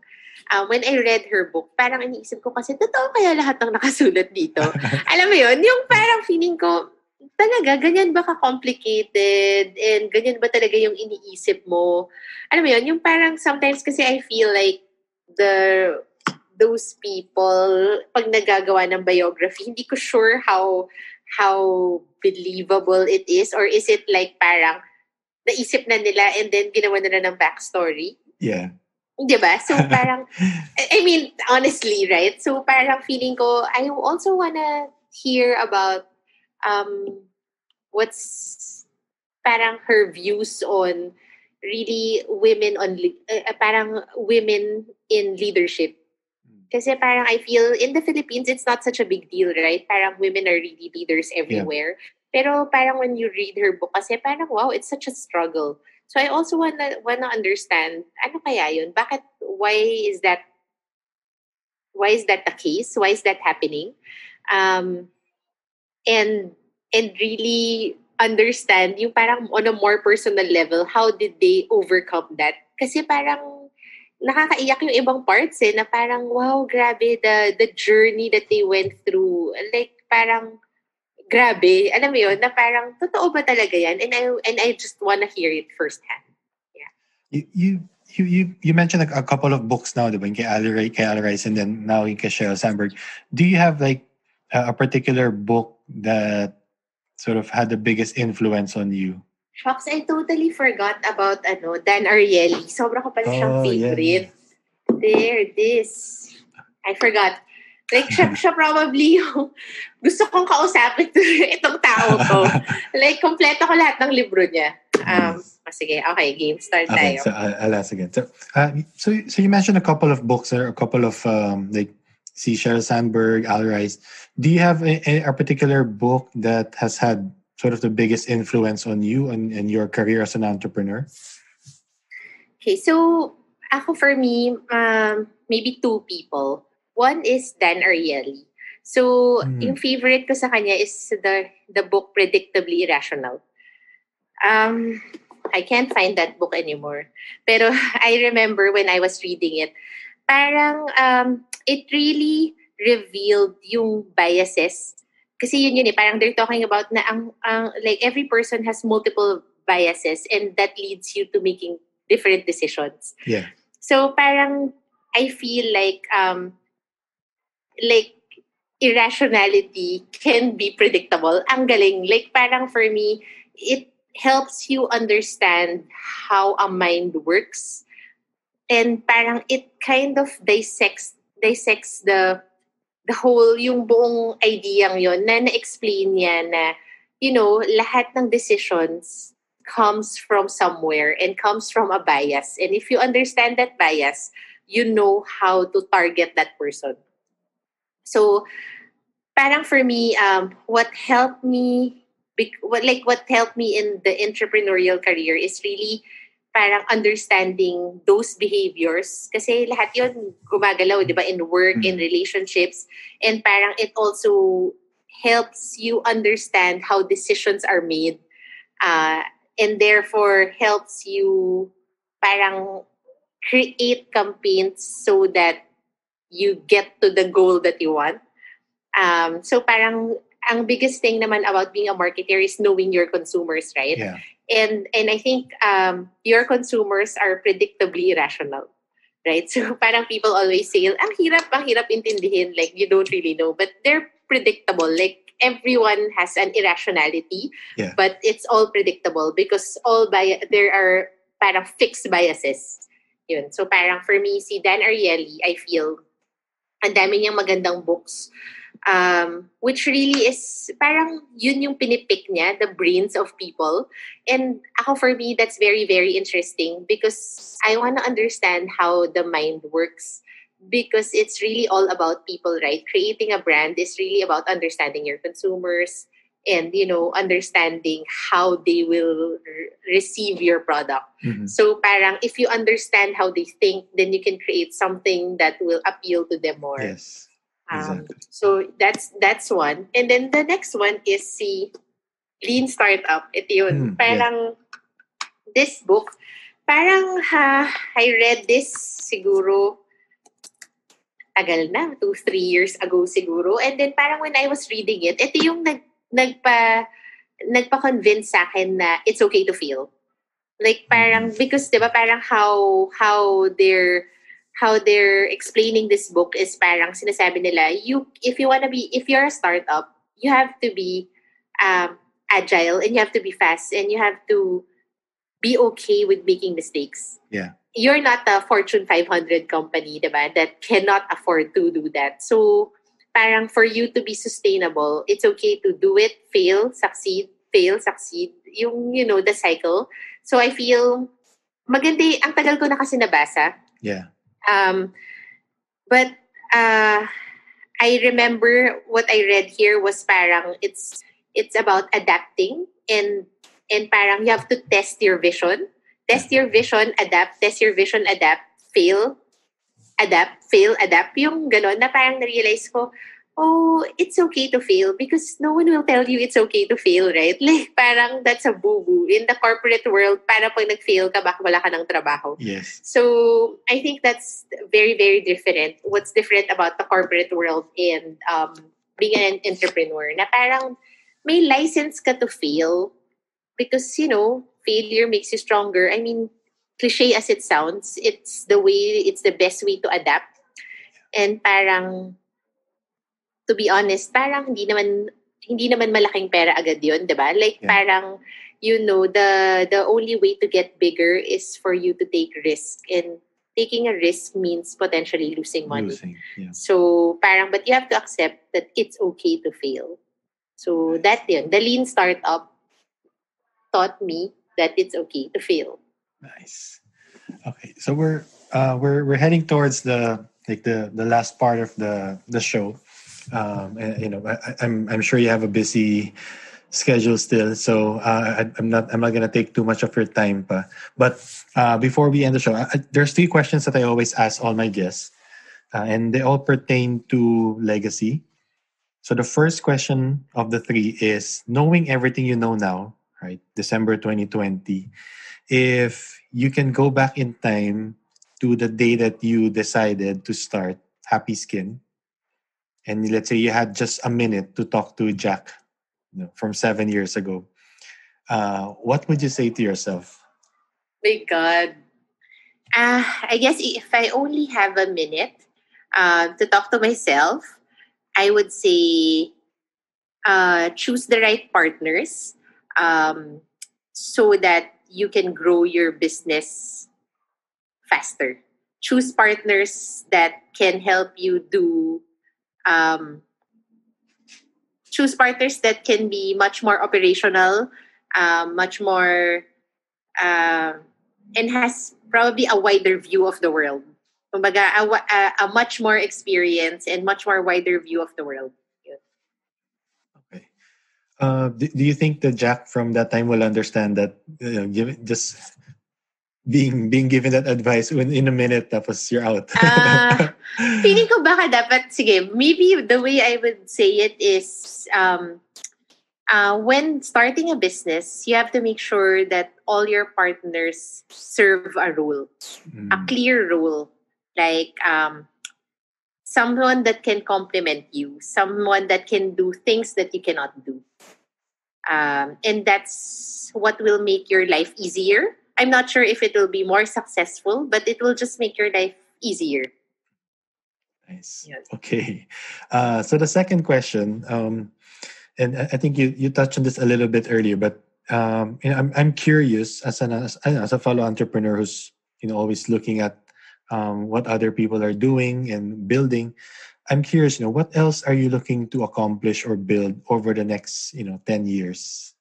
when I read her book, parang iniisip ko kasi, totoo kaya lahat ng nakasulat dito? Alam mo yun, yung parang feeling ko, talaga, ganyan ba ka-complicated? And ganyan ba talaga yung iniisip mo? Alam mo yun, yung parang sometimes kasi I feel like those people, pag nagagawa ng biography, hindi ko sure how believable it is, or is it like parang naisip na nila and then ginawa nila ng backstory?
Yeah.
Diba? So parang, I mean, honestly, right? So parang feeling ko, I also wanna hear about what's parang her views on really women parang women in leadership. Kasi parang I feel in the Philippines, it's not such a big deal, right? Parang women are really leaders everywhere. Pero parang when you read her book, kasi parang wow, it's such a struggle. So I also wanna understand, ano kaya yun? Why is that the case? Why is that happening? Um, and really understand yung parang on a more personal level, how did they overcome that? Kasi parang nakakaiyak yung ibang parts na parang wow, grabe the journey that they went through. Like parang grabe, alam mo yun, na parang totoo ba talaga yan? And I just wanna hear it firsthand. Yeah.
You mentioned a couple of books now, diba? Kay Ali Rice, and then now kay Sheryl Sandberg. Do you have like a particular book that sort of had the biggest influence on you?
Shucks, I totally forgot about Dan Ariely. Sobra ko pala siyang favorite. Yeah. This. I forgot. Like, siya probably yung gusto kong kausapin itong tao ko. Like, kompleto ko lahat ng libro niya. Sige, okay, game. Start tayo.
So I'll ask again. So you mentioned a couple of books or a couple of like Sheryl Sandberg, Ali Rice. Do you have a particular book that has had sort of the biggest influence on you and your career as an entrepreneur?
Okay, so ako for me, maybe two people. One is Dan Ariely. So yung favorite ko sa kanya is the book Predictably Irrational. I can't find that book anymore. Pero I remember when I was reading it, parang it really revealed yung biases. Kasi yun parang they're talking about na ang like every person has multiple biases and that leads you to making different decisions.
Yeah.
So parang I feel like irrationality can be predictable. Ang galing. Like parang for me, it helps you understand how a mind works. And parang it kind of dissects the whole, yung buong idea yon na na-explain niya na, lahat ng decisions comes from somewhere and comes from a bias. And if you understand that bias, you know how to target that person. So, parang for me, what helped me in the entrepreneurial career is really parang understanding those behaviors. Kasi lahat yun gumagalaw, di ba, in work, in relationships. And parang it also helps you understand how decisions are made. And therefore helps you parang create campaigns so that you get to the goal that you want. So parang ang biggest thing naman about being a marketer is knowing your consumers, right?
Yeah.
And I think your consumers are predictably irrational, right? So parang people always say, ang hirap intindihin, like you don't really know, but they're predictable. Like everyone has an irrationality, but it's all predictable because there are parang fixed biases. Yun. So parang for me, si Dan Ariely, I feel ang dami niyang magandang books. Which really is parang yun yung pinipick niya, the brains of people. And ako, for me, that's very, very interesting because I want to understand how the mind works, because it's really all about people, right? Creating a brand is really about understanding your consumers and, understanding how they will receive your product.
Mm-hmm.
So parang if you understand how they think, then you can create something that will appeal to them more.
Yes. Exactly.
So that's one. And then the next one is si Lean Startup. Ito yun. Parang this book, parang I read this siguro tagal na, 2-3 years ago siguro. And then parang when I was reading it, ito yung nagpa-convince sa akin na it's okay to fail. Like parang, because diba parang how they're explaining this book is parang sinasabi nila, if you're a startup, you have to be agile and you have to be fast and you have to be okay with making mistakes.
Yeah.
You're not a Fortune 500 company, diba, that cannot afford to do that. So parang for you to be sustainable, it's okay to do it, fail, succeed, fail, succeed. Yung, the cycle. So I feel, maganda, ang tagal ko na kasi nabasa.
Yeah.
But I remember what I read here was parang it's about adapting and parang you have to test your vision. Test your vision, adapt, test your vision, adapt, fail, adapt. Yung ganon na parang na-realize ko, oh, it's okay to fail because no one will tell you it's okay to fail, right? Like, parang that's a boo-boo. In the corporate world, parang pag nag-fail ka, baka wala ka ng trabaho.
Yes.
So, I think that's very, very different. What's different about the corporate world and being an entrepreneur, na parang may license ka to fail because, failure makes you stronger. I mean, cliche as it sounds, it's the best way to adapt. And parang, to be honest, parang hindi naman malaking pera agad yun, diba? Like, parang, the only way to get bigger is for you to take risk. And taking a risk means potentially losing money. So, parang, but you have to accept that it's okay to fail. So, that yun. The lean startup taught me that it's okay to fail.
Nice. Okay, so we're heading towards the last part of the show. And, I'm sure you have a busy schedule still, so I'm not gonna take too much of your time, but before we end the show, there's 3 questions that I always ask all my guests, and they all pertain to legacy. So the first question of the 3 is, knowing everything you know now, right, December 2020, if you can go back in time to the day that you decided to start Happy Skin, and let's say you had just a minute to talk to Jack, from 7 years ago, what would you say to yourself?
My God. I guess if I only have a minute to talk to myself, I would say choose the right partners so that you can grow your business faster. Choose partners that can help you do choose partners that can be much more operational, much more, and has probably a wider view of the world. Kumbaga, a much more experience and much more wider view of the world.
Okay. Do you think that Jack from that time will understand that just being given that advice in a minute, tapos you're out?
Feeling ko baka dapat, sige, maybe the way I would say it is, when starting a business, you have to make sure that all your partners serve a role, a clear role, like someone that can complement you, someone that can do things that you cannot do. And that's what will make your life easier. I'm not sure if it will be more successful, but it will just make your life easier.
Nice. Yes. Okay. So the second question, and I think you touched on this a little bit earlier, but I'm curious as a fellow entrepreneur who's always looking at what other people are doing and building. I'm curious, what else are you looking to accomplish or build over the next 10 years?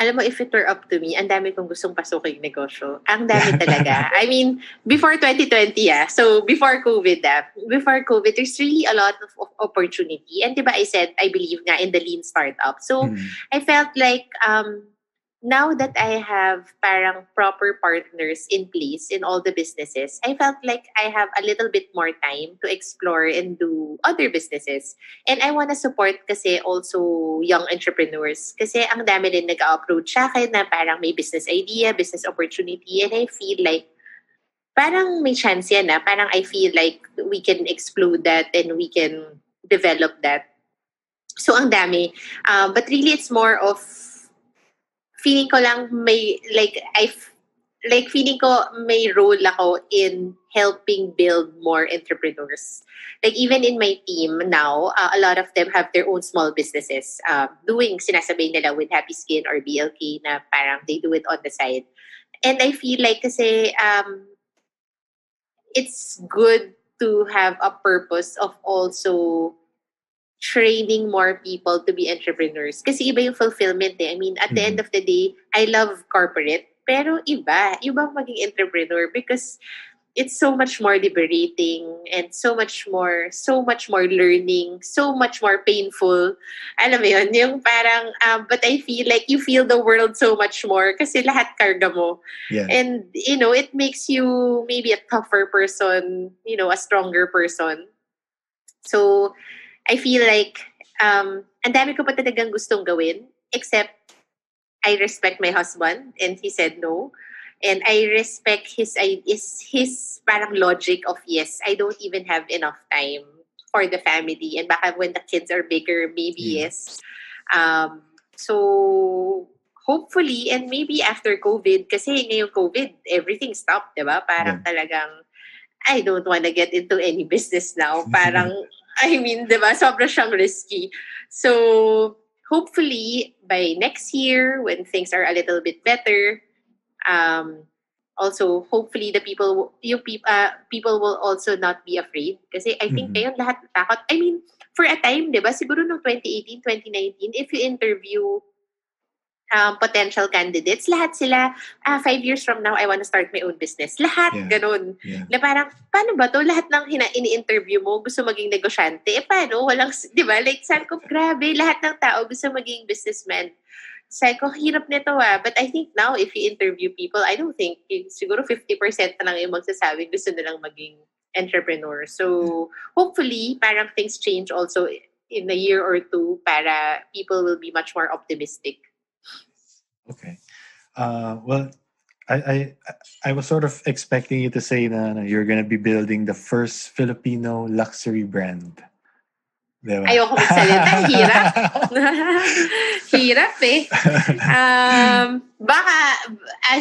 Alam mo, if it were up to me, ang dami kong gustong pasuking negosyo. Ang dami talaga. I mean, before 2020, so before COVID, there's really a lot of opportunity. And diba I said, I believe nga in the lean startup. So I felt like now that I have parang proper partners in place in all the businesses, I felt like I have a little bit more time to explore and do other businesses. And I want to support kasi also young entrepreneurs. Kasi ang dami din nag-approach sa akin na parang may business idea, business opportunity. And I feel like parang may chance yan na. Parang I feel like we can explode that and we can develop that. So ang dami. But really it's more of feeling ko lang may feeling ko may role ako in helping build more entrepreneurs. Like even in my team now, a lot of them have their own small businesses. Doing sinasabay nila with Happy Skin or BLK na parang they do it on the side. And I feel like kasi it's good to have a purpose of also training more people to be entrepreneurs. Kasi iba yung fulfillment eh. I mean, at the end of the day, I love corporate, pero iba maging entrepreneur because it's so much more liberating and so much more learning, so much more painful. Alam mo yun, yung parang, but I feel like you feel the world so much more kasi lahat karga mo.
Yeah.
And, it makes you maybe a tougher person, a stronger person. So, I feel like, ang dami ko pa talagang gustong gawin, except I respect my husband and he said no. And I respect his parang logic of, yes, I don't even have enough time for the family. And baka when the kids are bigger, maybe yes. So, hopefully, and maybe after COVID, kasi ngayong COVID, everything stopped, diba? Parang talagang, I don't want to get into any business now. Parang, I mean, diba? Sobra siyang risky. So, hopefully, by next year, when things are a little bit better, also hopefully the people will also not be afraid kasi I think ngayon lahat takot. I mean, for a time, 'di ba? Siguro no 2018, 2019, if you interview potential candidates, lahat sila 5 years from now I want to start my own business. Lahat ganun. Na parang paano ba 'to? Lahat ng ini-interview mo gusto maging negosyante. Paano? Walang, 'di ba? Like sabi ko, grabe, lahat ng tao gusto maging businessman. Sabi ko, hirap nito But I think now, if you interview people, I don't think, siguro 50% na lang yung magsasabi gusto nilang maging entrepreneur. So, hopefully, parang things change also in a year or two para people will be much more optimistic.
Okay. Well, I was sort of expecting you to say na you're gonna be building the first Filipino luxury brand. Diba?
Ayoko magsalita. Hirap. Hirap eh. Baka,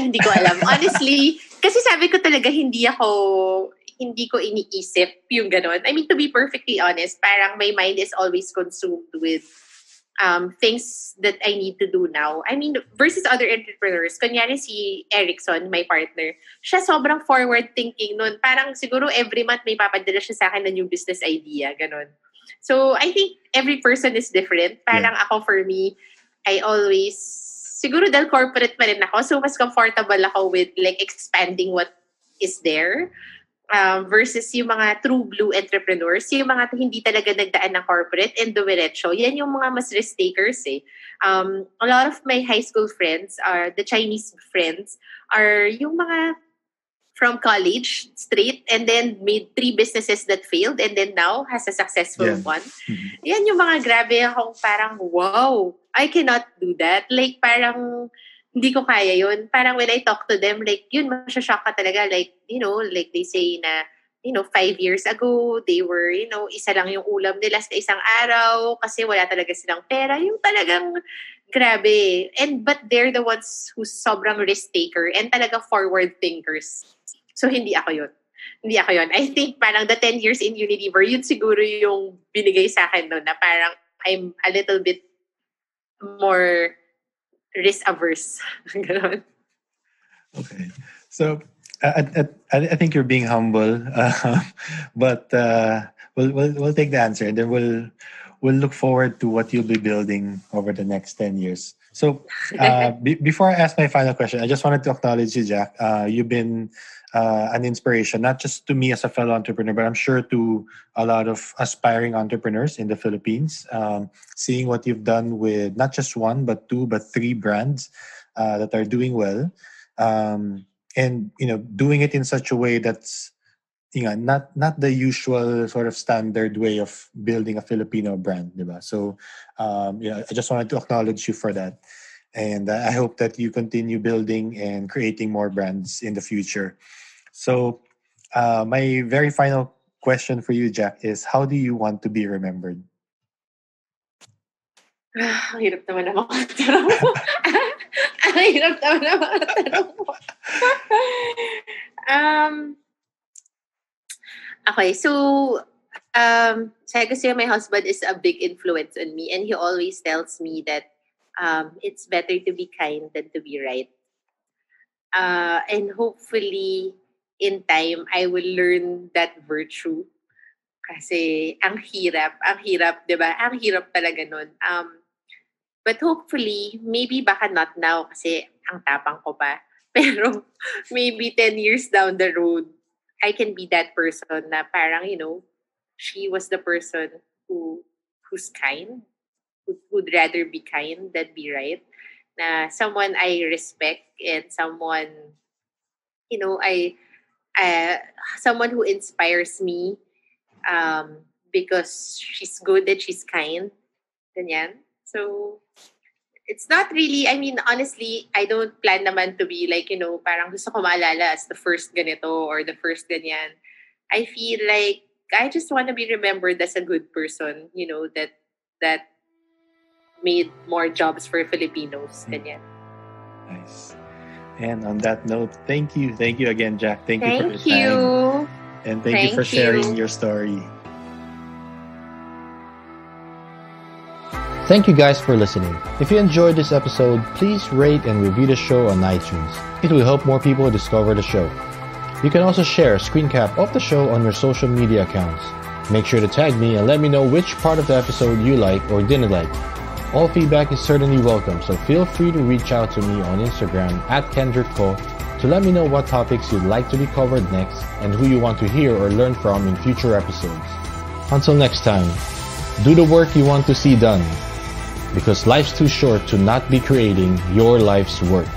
hindi ko alam. Honestly, kasi sabi ko talaga hindi ko iniisip yung ganon. I mean, to be perfectly honest, parang my mind is always consumed with things that I need to do now. I mean, versus other entrepreneurs, kunyari si Erickson, my partner, siya sobrang forward thinking nun. Parang siguro every month may papadala siya sa akin na new business idea, ganon. So, I think every person is different. Parang ako, for me, I always, siguro dahil corporate pa rin ako, so mas comfortable ako with like expanding what is there versus yung mga true blue entrepreneurs, yung mga hindi talaga nagdaan ng corporate and dumiretso. Yan yung mga mas risk takers eh. A lot of my high school friends, the Chinese friends, are yung mga from college straight and then made 3 businesses that failed and then now has a successful one. Yan yung mga grabe akong parang, wow, I cannot do that. Like parang hindi ko kaya yun. Parang when I talk to them, like yun, masyashock ka talaga. Like, like they say na, 5 years ago, they were, isa lang yung ulam nila sa isang araw kasi wala talaga silang pera. Yung talagang grabe. But they're the ones who's sobrang risk taker and talaga forward thinkers. So, hindi ako yun. I think parang the 10 years in Unilever, yun siguro yung binigay sa akin no, na parang I'm a little bit more risk averse.
Okay. So, I think you're being humble, but we'll take the answer and then we'll look forward to what you'll be building over the next 10 years. So, before I ask my final question, I just wanted to acknowledge you, Jack. You've been an inspiration, not just to me as a fellow entrepreneur, but I'm sure to a lot of aspiring entrepreneurs in the Philippines. Seeing what you've done with not just 1, but 2, but 3 brands that are doing well. And, doing it in such a way that's, not the usual sort of standard way of building a Filipino brand, diba? So, I just wanted to acknowledge you for that. And I hope that you continue building and creating more brands in the future. So, my very final question for you, Jack, is how do you want to be remembered?
Ang hirap naman ang mga tanong mo. Ang hirap naman ang mga tanong mo. Okay, so, sabi ko sa'yo, my husband is a big influence on me and he always tells me that it's better to be kind than to be right. And hopefully, in time, I will learn that virtue. Kasi ang hirap, 'di ba? Ang hirap talaga nun. But hopefully, maybe baka not now kasi ang tapang ko pa. Pero maybe 10 years down the road, I can be that person na parang, she was the person who's kind, who'd rather be kind than be right. Na someone I respect and someone, someone who inspires me because she's good and she's kind. Ganyan. So, it's not really, honestly, I don't plan naman to be like, parang gusto ko maalala as the first ganito or the first ganyan. I feel like I just want to be remembered as a good person, that made more jobs for Filipinos. Ganyan.
Nice. And on that note, thank you again, Jack. Thank you for your time. And thank you for sharing your story.
Thank you guys for listening. If you enjoyed this episode, please rate and review the show on iTunes. It will help more people discover the show. You can also share a screen cap of the show on your social media accounts. Make sure to tag me and let me know which part of the episode you like or didn't like. All feedback is certainly welcome, so feel free to reach out to me on Instagram @KendrickCo to let me know what topics you'd like to be covered next and who you want to hear or learn from in future episodes. Until next time, do the work you want to see done, because life's too short to not be creating your life's work.